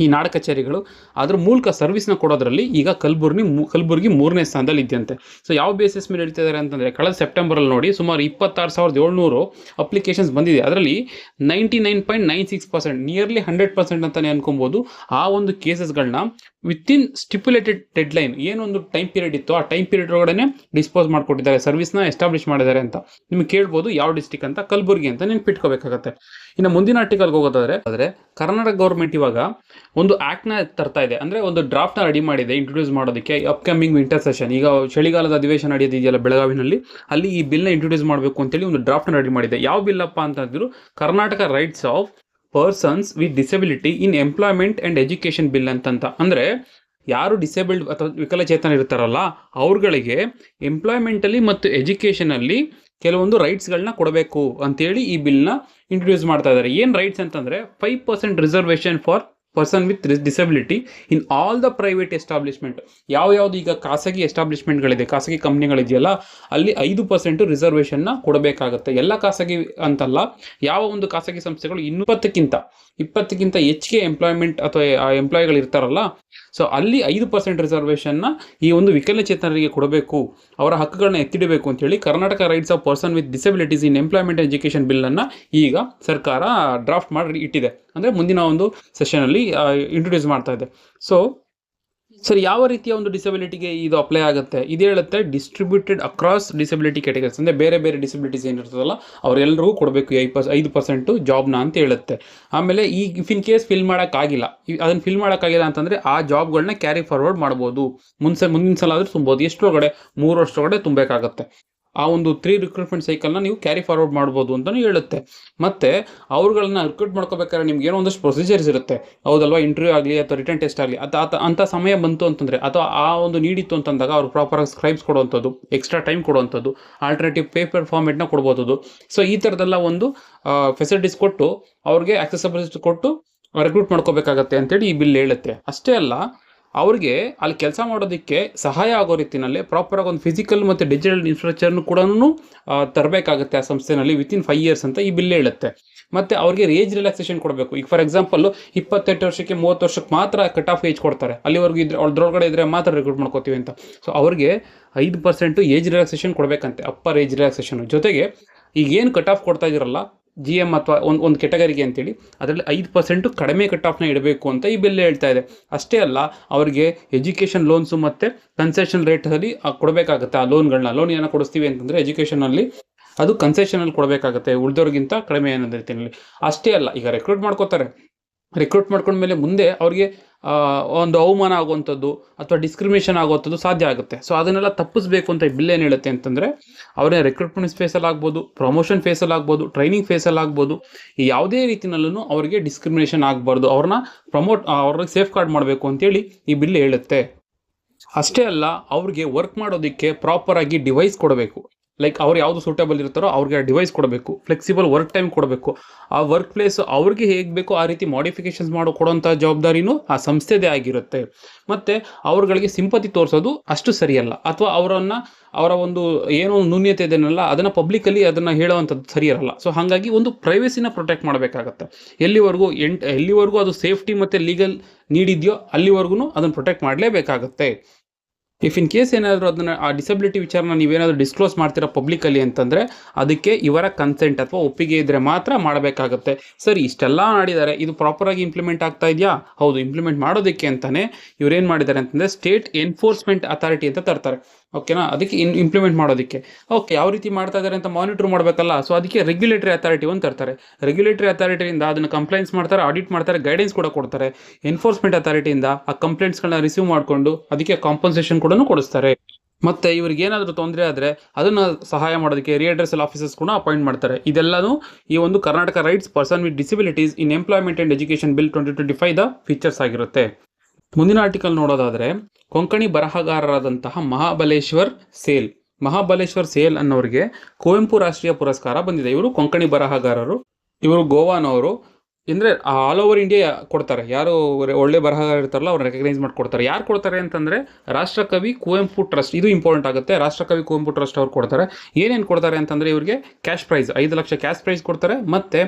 ಈ ನಾಡ ಕಚೇರಿಗಳು. ಅದ್ರ ಮೂಲಕ ಸರ್ವಿಸ್ನ ಕೊಡೋದ್ರಲ್ಲಿ ಈಗ ಕಲಬುರ್ಗಿ 3ನೇ ಸ್ಥಾನದಲ್ಲಿ ಇದೆಯಂತೆ. ಸೊ ಯಾವ ಬೇಸಿಸ್ ಮೇಲೆ ಹೇಳ್ತಿದ್ದಾರೆ ಅಂತಂದರೆ ಕಳೆದ ಸೆಪ್ಟೆಂಬರಲ್ಲಿ ನೋಡಿ ಸುಮಾರು 26,700 ಅಪ್ಲಿಕೇಶನ್ಸ್ ಬಂದಿದೆ. ಅದರಲ್ಲಿ 99.96%, ನಿಯರ್ಲಿ 100% ಅಂತಲೇ ಅನ್ಕೊಬೋದು, ಆ ಒಂದು ಕೇಸಸ್ಗಳನ್ನ ವಿತಿನ್ ಸ್ಟಿಪ್ಯುಲೇಟೆಡ್ ಡೆಡ್ಲೈನ್ ಏನೊಂದು ಟೈಮ್ ಪೀರಿಯಡ್ ಇತ್ತು ಆ ಟೈಮ್ ಪೀರಿಯಡ್ ಒಳಗಡೆ ಡಿಸ್ಪೋಸ್ ಮಾಡಿಕೊಟ್ಟಿದ್ದಾರೆ, ಸರ್ವಿಸ್ನ ಎಸ್ಟಾಬ್ಲಿಷ್ ಮಾಡಿದ್ದಾರೆ ಅಂತ. ನಿಮ್ಗೆ ಕೇಳ್ಬೋದು ಯಾವ ಡಿಸ್ಟಿಕ್ ಅಂತ, ಕಲಬುರ್ಗಿ ಅಂತ ನೆನ್ಪಿಟ್ಕೋಬೇಕಾಗತ್ತೆ. ಇನ್ನು ಮುಂದಿನ ಆರ್ಟಿಕಲ್ಗೆ ಹೋಗೋದಾದರೆ ಕರ್ನಾಟಕ ಗೌರ್ಮೆಂಟ್ ಇವಾಗ ಒಂದು ಆ್ಯಕ್ಟ್ನ ತರ್ತಾ ಇದೆ. ಅಂದರೆ ಒಂದು ಡ್ರಾಫ್ಟ್ನ ರೆಡಿ ಮಾಡಿದೆ ಇಂಟ್ರೊಡ್ಯೂಸ್ ಮಾಡೋದಕ್ಕೆ ಅಪ್ಕಮಿಂಗ್ ವಿಂಟರ್ ಸೆಷನ್. ಈಗ ಚಳಿಗಾಲದ ಅಧಿವೇಶನ ನಡೆಯೋದಿದೆಯಲ್ಲ ಬೆಳಗಾವಿನಲ್ಲಿ, ಅಲ್ಲಿ ಈ ಬಿಲ್ನ ಇಂಟ್ರೊಡ್ಯೂಸ್ ಮಾಡಬೇಕು ಅಂತೇಳಿ ಒಂದು ಡ್ರಾಫ್ಟ್ನ ರೆಡಿ ಮಾಡಿದೆ. ಯಾವ ಬಿಲ್ಲಪ್ಪ ಅಂತಂದ್ರು Karnataka rights of persons with disability in employment and education bill ಅಂತಂತ. ಅಂದರೆ ಯಾರು ಡಿಸೇಬಲ್ಡ್ ಅಥವಾ ವಿಕಲಚೇತನ ಇರ್ತಾರಲ್ಲ ಅವ್ರುಗಳಿಗೆ ಎಂಪ್ಲಾಯ್ಮೆಂಟಲ್ಲಿ ಮತ್ತು ಎಜುಕೇಷನಲ್ಲಿ ಕೆಲವೊಂದು ರೈಟ್ಸ್ಗಳನ್ನ ಕೊಡಬೇಕು ಅಂತೇಳಿ ಈ ಬಿಲ್ನ ಇಂಟ್ರೊಡ್ಯೂಸ್ ಮಾಡ್ತಾ ಇದ್ದಾರೆ. ಏನು ರೈಟ್ಸ್ ಅಂತಂದರೆ 5% reservation for person with disability in all the private establishment. ಯಾವ್ಯಾವುದು ಈಗ ಖಾಸಗಿ ಎಸ್ಟಾಬ್ಲಿಷ್ಮೆಂಟ್ಗಳಿದೆ, ಖಾಸಗಿ ಕಂಪ್ನಿಗಳಿದೆಯಲ್ಲ, ಅಲ್ಲಿ 5% ರಿಸರ್ವೇಷನ್ನ ಕೊಡಬೇಕಾಗುತ್ತೆ. ಎಲ್ಲ ಖಾಸಗಿ ಅಂತಲ್ಲ, ಯಾವ ಒಂದು ಖಾಸಗಿ ಸಂಸ್ಥೆಗಳು 20ಕ್ಕಿಂತ ಹೆಚ್ಚಿಗೆ ಎಂಪ್ಲಾಯ್ಮೆಂಟ್ ಅಥವಾ ಎಂಪ್ಲಾಯಿಗಳು ಇರ್ತಾರಲ್ಲ, ಸೊ ಅಲ್ಲಿ 5% ರಿಸರ್ವೇಷನ್ನ ಈ ಒಂದು ವಿಕಲಚೇತನರಿಗೆ ಕೊಡಬೇಕು, ಅವರ ಹಕ್ಕುಗಳನ್ನ ಎತ್ತಿಡಬೇಕು ಅಂತೇಳಿ Karnataka rights of person with disabilities in employment education ಬಿಲ್ಲನ್ನು ಈಗ ಸರ್ಕಾರ ಡ್ರಾಫ್ಟ್ ಮಾಡಿ ಇಟ್ಟಿದೆ. ಅಂದರೆ ಮುಂದಿನ ಒಂದು ಸೆಷನಲ್ಲಿ ಇಂಟ್ರೊಡ್ಯೂಸ್ ಮಾಡ್ತಾ ಇದೆ. ಸರ್ ಯಾವ ರೀತಿಯ ಒಂದು ಡಿಸಬಿಲಿಟಿಗೆ ಇದು ಅಪ್ಲೈ ಆಗುತ್ತೆ? ಇದು ಹೇಳುತ್ತೆ ಡಿಸ್ಟ್ರಿಬ್ಯೂಟೆಡ್ ಅಕ್ರಾಸ್ ಡಿಸಬಿಲಿಟಿ ಕ್ಯಾಟಗರೀಸ್, ಅಂದರೆ ಬೇರೆ ಬೇರೆ ಡಿಸಬಿಲಿಟೀಸ್ ಏನಿರ್ತದಲ್ಲ ಅವರೆಲ್ಲರಿಗೂ ಕೊಡಬೇಕು 5% ಜಾಬ್ನ ಅಂತ ಹೇಳುತ್ತೆ. ಆಮೇಲೆ ಈಗ ಇನ್ ಕೇಸ್ ಫಿಲ್ ಮಾಡೋಕ್ಕಾಗಿಲ್ಲ, ಅದನ್ನು ಫಿಲ್ ಮಾಡೋಕ್ಕಾಗಿಲ್ಲ ಅಂತಂದರೆ ಆ ಜಾಬ್ಗಳನ್ನ ಕ್ಯಾರಿ ಫಾರ್ವರ್ಡ್ ಮಾಡ್ಬೋದು, ಮುಂದಿನ ಸಲ ಆದರೂ ತುಂಬೋದು. ಎಷ್ಟರೊಳಗಡೆ 3 ವರ್ಷದೊಳಗಡೆ ತುಂಬಬೇಕಾಗತ್ತೆ. ಆ ಒಂದು 3 ರಿಕ್ರೂಟ್ಮೆಂಟ್ ಸೈಕಲ್ನ ನೀವು ಕ್ಯಾರಿ ಫಾರ್ವರ್ಡ್ ಮಾಡ್ಬೋದು ಅಂತಲೂ ಹೇಳುತ್ತೆ. ಮತ್ತು ಅವ್ರುಗಳನ್ನ ರಿಕ್ರೂಟ್ ಮಾಡ್ಕೋಬೇಕಾದ್ರೆ ನಿಮ್ಗೆ ಏನೋ ಒಂದಷ್ಟು ಪ್ರೊಸೀಜರ್ಸ್ ಇರುತ್ತೆ, ಹೌದಲ್ವಾ? ಇಂಟರ್ವ್ಯೂ ಆಗಲಿ ಅಥವಾ ರಿಟರ್ನ್ ಟೆಸ್ಟ್ ಆಗಲಿ, ಅಂಥ ಸಮಯ ಬಂತು ಅಂತಂದರೆ ಅಥವಾ ಆ ಒಂದು ನೀಡಿತ್ತು ಅಂತಂದಾಗ ಅವ್ರು ಪ್ರಾಪರಾಗಿ ಸ್ಕ್ರೈಬ್ಸ್ ಕೊಡುವಂಥದ್ದು, ಎಕ್ಸ್ಟ್ರಾ ಟೈಮ್ ಕೊಡುವಂಥದ್ದು, ಆಲ್ಟರ್ನೇಟಿವ್ ಪೇಪರ್ ಫಾರ್ಮೆಟ್ನ ಕೊಡ್ಬೋದು. ಸೊ ಈ ಥರದ್ದೆಲ್ಲ ಒಂದು ಫೆಸಿಲಿಟೀಸ್ ಕೊಟ್ಟು ಅವ್ರಿಗೆ ಆಕ್ಸೆಸಬಿಲಿಟಿ ಕೊಟ್ಟು ರಿಕ್ರೂಟ್ ಮಾಡ್ಕೋಬೇಕಾಗತ್ತೆ ಅಂತೇಳಿ ಈ ಬಿಲ್ ಹೇಳುತ್ತೆ. ಅಷ್ಟೇ ಅಲ್ಲ, ಅವ್ರಿಗೆ ಅಲ್ಲಿ ಕೆಲಸ ಮಾಡೋದಕ್ಕೆ ಸಹಾಯ ಆಗೋ ರೀತಿಯಲ್ಲಿ ಪ್ರಾಪರಾಗಿ ಒಂದು ಫಿಸಿಕಲ್ ಮತ್ತು ಡಿಜಿಟಲ್ ಇನ್ಫ್ರಾಸ್ಟ್ರಕ್ಚರ್ನು ಕೂಡ ತರಬೇಕಾಗುತ್ತೆ ಆ ಸಂಸ್ಥೆನಲ್ಲಿ ವಿತಿನ್ 5 years ಅಂತ ಈ ಬಿಲ್ ಹೇಳುತ್ತೆ. ಮತ್ತು ಅವ್ರಿಗೆ ಏಜ್ ರಿಲ್ಯಾಕ್ಸೇಷನ್ ಕೊಡಬೇಕು. ಈಗ ಫಾರ್ ಎಕ್ಸಾಂಪಲ್ 28 ವರ್ಷಕ್ಕೆ 30 ವರ್ಷಕ್ಕೆ ಮಾತ್ರ ಕಟ್ ಆಫ್ ಏಜ್ ಕೊಡ್ತಾರೆ, ಅಲ್ಲಿವರೆಗೂ ಇದ್ರೆ ಅದ್ರೊಳಗಡೆ ಇದ್ರೆ ಮಾತ್ರ ರಿಕ್ರೂಟ್ ಮಾಡ್ಕೋತೀವಿ ಅಂತ. ಸೊ ಅವ್ರಿಗೆ 5% ಏಜ್ ರಿಲ್ಯಾಕ್ಸೇಷನ್ ಕೊಡಬೇಕಂತೆ, ಅಪ್ಪರ್ ಏಜ್ ರಿಲ್ಯಾಕ್ಸೇಷನ್. ಜೊತೆಗೆ ಈಗ ಏನು ಕಟ್ ಆಫ್ ಕೊಡ್ತಾ ಇದ್ದೀರಲ್ಲ GM ಅಥವಾ ಒಂದು ಕೆಟಗರಿಗೆ ಅಂತೇಳಿ, ಅದರಲ್ಲಿ 5% ಕಡಿಮೆ ಕಟ್ ಆಫ್ನ ಇಡಬೇಕು ಅಂತ ಈ ಬಿಲ್ ಹೇಳ್ತಾ ಇದೆ. ಅಷ್ಟೇ ಅಲ್ಲ, ಅವರಿಗೆ ಎಜುಕೇಷನ್ ಲೋನ್ಸು ಮತ್ತು ಕನ್ಸೆಷನ್ ರೇಟಲ್ಲಿ ಕೊಡಬೇಕಾಗುತ್ತೆ. ಆ ಲೋನ್ ಏನೋ ಕೊಡಿಸ್ತೀವಿ ಅಂತಂದರೆ ಎಜುಕೇಷನಲ್ಲಿ ಅದು ಕನ್ಸೆಷನಲ್ಲಿ ಕೊಡಬೇಕಾಗುತ್ತೆ, ಉಳಿದವ್ರಿಗಿಂತ ಕಡಿಮೆ ಅನ್ನೋ ರೀತಿಯಲ್ಲಿ. ಅಷ್ಟೇ ಅಲ್ಲ, ಈಗ ರಿಕ್ರೂಟ್ ಮಾಡ್ಕೊಂಡ್ಮೇಲೆ ಮುಂದೆ ಅವ್ರಿಗೆ ಒಂದು ಅವಮಾನ ಆಗುವಂಥದ್ದು ಅಥವಾ ಡಿಸ್ಕ್ರಿಮಿನೇಷನ್ ಆಗುವಂಥದ್ದು ಸಾಧ್ಯ ಆಗುತ್ತೆ. ಸೊ ಅದನ್ನೆಲ್ಲ ತಪ್ಪಿಸ್ಬೇಕು ಅಂತ ಈ ಬಿಲ್ ಏನು ಹೇಳುತ್ತೆ ಅಂತಂದರೆ, ಅವ್ರನ್ನ ರಿಕ್ರೂಟ್ಮೆಂಟ್ ಫೇಸಲ್ಲಿ ಆಗ್ಬೋದು, ಪ್ರಮೋಷನ್ ಫೇಸಲ್ಲಿ ಆಗ್ಬೋದು, ಟ್ರೈನಿಂಗ್ ಫೇಸಲ್ಲಿ ಆಗ್ಬೋದು, ಯಾವುದೇ ರೀತಿಯಲ್ಲೂ ಅವರಿಗೆ ಡಿಸ್ಕ್ರಿಮಿನೇಷನ್ ಆಗಬಾರ್ದು, ಅವ್ರಿಗೆ ಸೇಫ್ ಗಾರ್ಡ್ ಮಾಡಬೇಕು ಅಂತೇಳಿ ಈ ಬಿಲ್ ಹೇಳುತ್ತೆ. ಅಷ್ಟೇ ಅಲ್ಲ, ಅವ್ರಿಗೆ ವರ್ಕ್ ಮಾಡೋದಕ್ಕೆ ಪ್ರಾಪರಾಗಿ ಡಿವೈಸ್ ಕೊಡಬೇಕು. ಲೈಕ್ ಅವ್ರು ಯಾವುದು ಸೂಟೇಬಲ್ ಇರ್ತಾರೋ ಅವ್ರಿಗೆ ಡಿವೈಸ್ ಕೊಡಬೇಕು, ಫ್ಲೆಕ್ಸಿಬಲ್ ವರ್ಕ್ ಟೈಮ್ ಕೊಡಬೇಕು, ಆ ವರ್ಕ್ ಪ್ಲೇಸ್ ಅವ್ರಿಗೆ ಹೇಗೆ ಬೇಕೋ ಆ ರೀತಿ ಮಾಡಿಫಿಕೇಶನ್ಸ್ ಕೊಡೋಂಥ ಜವಾಬ್ದಾರಿನೂ ಆ ಸಂಸ್ಥೆದೇ ಆಗಿರುತ್ತೆ. ಮತ್ತು ಅವ್ರುಗಳಿಗೆ ಸಿಂಪತಿ ತೋರಿಸೋದು ಅಷ್ಟು ಸರಿಯಲ್ಲ, ಅಥವಾ ಅವರ ಒಂದು ಏನೋ ನ್ಯೂನ್ಯತೆ ಇದನ್ನೆಲ್ಲ ಅದನ್ನು ಪಬ್ಲಿಕಲ್ಲಿ ಅದನ್ನು ಹೇಳೋವಂಥದ್ದು ಸರಿ ಇರಲ್ಲ. ಸೊ ಹಾಗಾಗಿ ಒಂದು ಪ್ರೈವೇಸಿನ ಪ್ರೊಟೆಕ್ಟ್ ಮಾಡಬೇಕಾಗತ್ತೆ. ಎಲ್ಲಿವರೆಗೂ ಅದು ಸೇಫ್ಟಿ ಮತ್ತು ಲೀಗಲ್ ನೀಡಿದೆಯೋ ಅಲ್ಲಿವರೆಗೂ ಅದನ್ನು ಪ್ರೊಟೆಕ್ಟ್ ಮಾಡಲೇಬೇಕಾಗತ್ತೆ. ಇಫ್ ಇನ್ ಕೇಸ್ ಏನಾದರೂ ಅದನ್ನು ಆ ಡಿಸಬಿಲಿಟಿ ವಿಚಾರನ ನೀವೇನಾದರೂ ಡಿಸ್ಕ್ಲೋಸ್ ಮಾಡ್ತೀರಾ ಪಬ್ಲಿಕಲ್ಲಿ ಅಂತಂದರೆ ಅದಕ್ಕೆ ಇವರ ಕನ್ಸೆಂಟ್ ಅಥವಾ ಒಪ್ಪಿಗೆ ಇದ್ದರೆ ಮಾತ್ರ ಮಾಡಬೇಕಾಗುತ್ತೆ. ಸರಿ, ಇಷ್ಟೆಲ್ಲ ಮಾಡಿದ್ದಾರೆ, ಇದು ಪ್ರಾಪರಾಗಿ ಇಂಪ್ಲಿಮೆಂಟ್ ಆಗ್ತಾ ಇದೆಯಾ? ಹೌದು, ಇಂಪ್ಲಿಮೆಂಟ್ ಮಾಡೋದಕ್ಕೆ ಅಂತಲೇ ಇವರೇನು ಮಾಡಿದ್ದಾರೆ ಅಂತಂದರೆ ಸ್ಟೇಟ್ ಎನ್ಫೋರ್ಸ್ಮೆಂಟ್ ಅಥಾರಿಟಿ ಅಂತ ತರ್ತಾರೆ. ಓಕೆನಾ? ಅದಕ್ಕೆ ಇಂಪ್ಲಿಮೆಂಟ್ ಮಾಡೋದಕ್ಕೆ ಓಕೆ ಯಾವ ರೀತಿ ಮಾಡ್ತಾ ಇದ್ದಾರೆ ಅಂತ ಮಾನಿಟರ್ ಮಾಡಬೇಕಲ್ಲ. ಸೊ ಅದಕ್ಕೆ ರೆಗ್ಯುಲೇಟರಿ ಅಥಾರಿಟಿ ಒಂದು ತರ್ತಾರೆ. ರೆಗ್ಯುಲೇಟರಿ ಅಥಾರಿಟಿಯಿಂದ ಅದನ್ನು ಕಂಪ್ಲೇಂಟ್ಸ್ ಮಾಡ್ತಾರೆ, ಆಡಿಟ್ ಮಾಡ್ತಾರೆ, ಗೈಡೆನ್ಸ್ ಕೂಡ ಕೊಡ್ತಾರೆ. ಎನ್ಫೋರ್ಸ್ಮೆಂಟ್ ಅಥಾರಿಟಿಯಿಂದ ಆ ಕಂಪ್ಲೇಂಟ್ಸ್ಗಳನ್ನ ರಿಸೀವ್ ಮಾಡಿಕೊಂಡು ಅದಕ್ಕೆ ಕಾಂಪನ್ಸೇಷನ್ ಕೂಡ ಕೊಡಿಸ್ತಾರೆ. ಮತ್ತು ಇವ್ರಿಗೆ ಏನಾದರೂ ತೊಂದರೆ ಆದರೆ ಅದನ್ನು ಸಹಾಯ ಮಾಡೋದಕ್ಕೆ ರಿಯಡ್ರೆಸಲ್ ಆಫೀಸರ್ಸ್ ಕೂಡ ಅಪಾಯಿಂಟ್ ಮಾಡ್ತಾರೆ. ಇದೆಲ್ಲನೂ ಈ ಒಂದು Karnataka rights person with disabilities in employment and education bill 2025 the features ಆಗಿರುತ್ತೆ. ಮುಂದಿನ ಆರ್ಟಿಕಲ್ ನೋಡೋದಾದರೆ, ಕೊಂಕಣಿ ಬರಹಗಾರರಾದಂತಹ ಮಹಾಬಲೇಶ್ವರ್ ಸೇಲ್ ಅನ್ನೋರಿಗೆ ಕುವೆಂಪು ರಾಷ್ಟ್ರೀಯ ಪುರಸ್ಕಾರ ಬಂದಿದೆ. ಇವರು ಕೊಂಕಣಿ ಬರಹಗಾರರು, ಇವರು ಗೋವಾನವರು. ಅಂದರೆ ಆಲ್ ಓವರ್ ಇಂಡಿಯಾ ಕೊಡ್ತಾರೆ, ಯಾರು ಒಳ್ಳೆ ಬರಹಗಾರ ಇರ್ತಾರಲ್ಲ ಅವ್ರು ರೆಕಗ್ನೈಸ್ ಮಾಡಿಕೊಡ್ತಾರೆ. ಯಾರು ಕೊಡ್ತಾರೆ ಅಂತಂದರೆ ರಾಷ್ಟ್ರಕವಿ ಕುವೆಂಪು ಟ್ರಸ್ಟ್, ಇದು ಇಂಪಾರ್ಟೆಂಟ್ ಆಗುತ್ತೆ. ರಾಷ್ಟ್ರಕವಿ ಕುವೆಂಪು ಟ್ರಸ್ಟ್ ಅವ್ರು ಕೊಡ್ತಾರೆ. ಏನೇನು ಕೊಡ್ತಾರೆ ಅಂತಂದರೆ ಇವರಿಗೆ cash prize 5 lakh cash prize ಕೊಡ್ತಾರೆ, ಮತ್ತು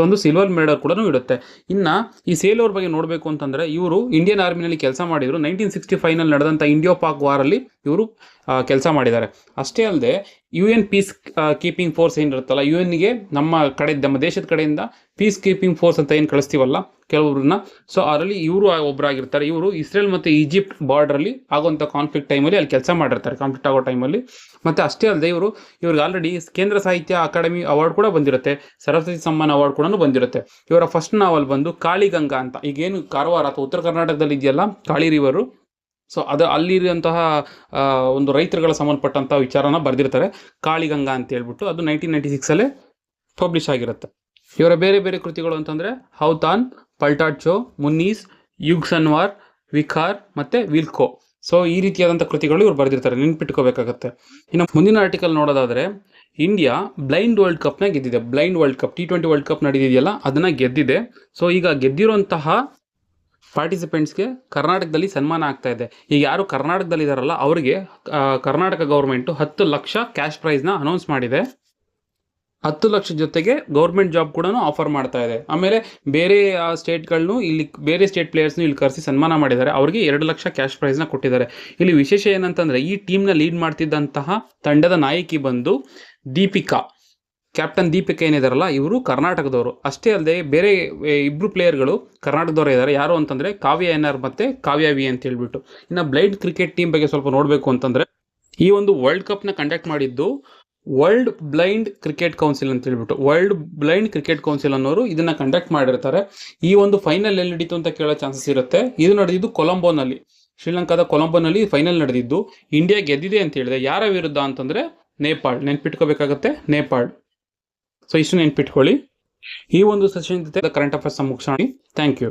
ಒಂದು ಸಿಲ್ವರ್ ಮೆಡಲ್ ಕೂಡ ಇಡುತ್ತೆ. ಇನ್ನು ಈ ಸೇಲ್ ಅವ್ರ ಬಗ್ಗೆ ನೋಡಬೇಕು ಅಂತಂದರೆ, ಇವರು ಇಂಡಿಯನ್ ಆರ್ಮಿನಲ್ಲಿ ಕೆಲಸ ಮಾಡಿದರು. 1965 ನಡೆದಂಥ ಇಂಡಿಯೋ ಪಾಕ್ ವಾರಲ್ಲಿ ಇವರು ಕೆಲಸ ಮಾಡಿದ್ದಾರೆ. ಅಷ್ಟೇ ಅಲ್ಲದೆ UN ಪೀಸ್ ಕೀಪಿಂಗ್ ಫೋರ್ಸ್ ಏನಿರುತ್ತಲ್ಲ, UN-ಗೆ ನಮ್ಮ ದೇಶದ ಕಡೆಯಿಂದ ಪೀಸ್ ಕೀಪಿಂಗ್ ಫೋರ್ಸ್ ಅಂತ ಏನು ಕಳಿಸ್ತೀವಲ್ಲ ಕೆಲವ್ರನ್ನ, ಸೊ ಅದರಲ್ಲಿ ಇವರು ಒಬ್ಬರಾಗಿರ್ತಾರೆ. ಇವರು ಇಸ್ರೇಲ್ ಮತ್ತು ಈಜಿಪ್ಟ್ ಬಾರ್ಡ್ರಲ್ಲಿ ಆಗೋಂಥ ಕಾನ್ಫ್ಲಿಕ್ಟ್ ಟೈಮಲ್ಲಿ ಅಲ್ಲಿ ಕೆಲಸ ಮಾಡಿರ್ತಾರೆ, ಕಾನ್ಫ್ಲಿಕ್ಟ್ ಆಗೋ ಟೈಮಲ್ಲಿ. ಮತ್ತು ಅಷ್ಟೇ ಅಲ್ಲದೆ ಇವ್ರಿಗೆ ಆಲ್ರೆಡಿ ಕೇಂದ್ರ ಸಾಹಿತ್ಯ ಅಕಾಡೆಮಿ ಅವಾರ್ಡ್ ಕೂಡ ಬಂದಿರುತ್ತೆ, ಸರಸ್ವತಿ ಸಮ್ಮಾನ್ ಅವಾರ್ಡ್ ಕೂಡ ಬಂದಿರುತ್ತೆ. ಇವರ ಫಸ್ಟ್ ನಾವಲ್ ಬಂದು ಕಾಳಿಗಂಗಾ ಅಂತ, ಈಗೇನು ಕಾರವಾರ ಅಥವಾ ಉತ್ತರ ಕರ್ನಾಟಕದಲ್ಲಿ ಇದೆಯಲ್ಲ ಕಾಳಿ ರಿವರು, ಸೊ ಅಲ್ಲಿರುವಂತಹ ಒಂದು ರೈತರುಗಳ ಸಂಬಂಧಪಟ್ಟಂಥ ವಿಚಾರನ ಬರೆದಿರ್ತಾರೆ, ಕಾಳಿಗಂಗಾ ಅಂತ ಹೇಳ್ಬಿಟ್ಟು. ಅದು 1996 ಪಬ್ಲಿಷ್ ಆಗಿರುತ್ತೆ. ಇವರ ಬೇರೆ ಬೇರೆ ಕೃತಿಗಳು ಅಂತಂದರೆ ಹೌತಾನ್, ಪಲ್ಟಾಡ್ಚೋ, ಮುನ್ನೀಸ್, ಯುಗ್ ಸನ್ವಾರ್, ವಿಖಾರ್ ಮತ್ತು ವಿಲ್ಕೋ. ಸೊ ಈ ರೀತಿಯಾದಂಥ ಕೃತಿಗಳು ಇವ್ರು ಬರೆದಿರ್ತಾರೆ, ನೆನ್ಪಿಟ್ಕೋಬೇಕಾಗತ್ತೆ. ಇನ್ನು ಮುಂದಿನ ಆರ್ಟಿಕಲ್ ನೋಡೋದಾದರೆ, ಇಂಡಿಯಾ ಬ್ಲೈಂಡ್ ವರ್ಲ್ಡ್ ಕಪ್ನ ಗೆದ್ದಿದೆ. Blind world cup T20 world cup ನಡೆದಿದೆಯಲ್ಲ ಅದನ್ನು ಗೆದ್ದಿದೆ. ಸೊ ಈಗ ಗೆದ್ದಿರುವಂತಹ ಪಾರ್ಟಿಸಿಪೆಂಟ್ಸ್ಗೆ ಕರ್ನಾಟಕದಲ್ಲಿ ಸನ್ಮಾನ ಆಗ್ತಾ ಇದೆ. ಈಗ ಯಾರು ಕರ್ನಾಟಕದಲ್ಲಿ ಇದಾರಲ್ಲ ಅವರಿಗೆ ಕರ್ನಾಟಕ ಗೌರ್ಮೆಂಟು 10 ಲಕ್ಷ ಕ್ಯಾಶ್ ಪ್ರೈಸ್ನ ಅನೌನ್ಸ್ ಮಾಡಿದೆ. 10 ಲಕ್ಷ ಜೊತೆಗೆ ಗೌರ್ಮೆಂಟ್ ಜಾಬ್ ಕೂಡ ಆಫರ್ ಮಾಡ್ತಾ ಇದೆ. ಆಮೇಲೆ ಬೇರೆ ಸ್ಟೇಟ್ಗಳನ್ನು ಇಲ್ಲಿ ಬೇರೆ ಸ್ಟೇಟ್ ಪ್ಲೇಯರ್ಸ್ನು ಇಲ್ಲಿ ಕರೆಸಿ ಸನ್ಮಾನ ಮಾಡಿದ್ದಾರೆ. ಅವರಿಗೆ 2 ಲಕ್ಷ ಕ್ಯಾಶ್ ಪ್ರೈಸ್ನ ಕೊಟ್ಟಿದ್ದಾರೆ. ಇಲ್ಲಿ ವಿಶೇಷ ಏನಂತಂದರೆ ಈ ಟೀಮ್ನ ಲೀಡ್ ಮಾಡ್ತಿದ್ದಂತಹ ತಂಡದ ನಾಯಕಿ ಬಂದು ದೀಪಿಕಾ, ಕ್ಯಾಪ್ಟನ್ ದೀಪಿಕಾ ಏನಿದಾರಲ್ಲ ಇವರು ಕರ್ನಾಟಕದವರು. ಅಷ್ಟೇ ಅಲ್ಲದೆ ಬೇರೆ ಇಬ್ಬರು ಪ್ಲೇಯರ್ಗಳು ಕರ್ನಾಟಕದವರು ಇದ್ದಾರೆ. ಯಾರು ಅಂತಂದರೆ ಕಾವ್ಯ NR ಮತ್ತು ಕಾವ್ಯ V ಅಂತ ಹೇಳ್ಬಿಟ್ಟು. ಇನ್ನು ಬ್ಲೈಂಡ್ ಕ್ರಿಕೆಟ್ ಟೀಮ್ ಬಗ್ಗೆ ಸ್ವಲ್ಪ ನೋಡಬೇಕು ಅಂತಂದರೆ ಈ ಒಂದು ವರ್ಲ್ಡ್ ಕಪ್ನ ಕಂಡಕ್ಟ್ ಮಾಡಿದ್ದು ವರ್ಲ್ಡ್ ಬ್ಲೈಂಡ್ ಕ್ರಿಕೆಟ್ ಕೌನ್ಸಿಲ್ ಅಂತ ಹೇಳ್ಬಿಟ್ಟು. ವರ್ಲ್ಡ್ ಬ್ಲೈಂಡ್ ಕ್ರಿಕೆಟ್ ಕೌನ್ಸಿಲ್ ಅನ್ನೋರು ಇದನ್ನ ಕಂಡಕ್ಟ್ ಮಾಡಿರ್ತಾರೆ. ಈ ಒಂದು ಫೈನಲ್ ಎಲ್ಲಿ ನಡೀತು ಅಂತ ಕೇಳೋ ಚಾನ್ಸಸ್ ಇರುತ್ತೆ. ಇದು ನಡೆದಿದ್ದು ಕೊಲಂಬೋನಲ್ಲಿ, ಶ್ರೀಲಂಕಾದ ಕೊಲಂಬೋನಲ್ಲಿ ಫೈನಲ್ ನಡೆದಿದ್ದು. ಇಂಡಿಯಾ ಗೆದ್ದಿದೆ ಅಂತ ಹೇಳಿದೆ. ಯಾರ ವಿರುದ್ಧ ಅಂತಂದರೆ ನೇಪಾಳ್. ನೆನ್ಪಿಟ್ಕೋಬೇಕಾಗತ್ತೆ, ನೇಪಾಳ್. ಸೊ ಇಷ್ಟು ನೆನ್ಪಿಟ್ಕೊಳ್ಳಿ. ಈ ಒಂದು ಸೆಷನ್ ಜೊತೆ ಕರೆಂಟ್ ಅಫೇರ್ಸ್ ಮುಗಿಸೋಣ. Thank you.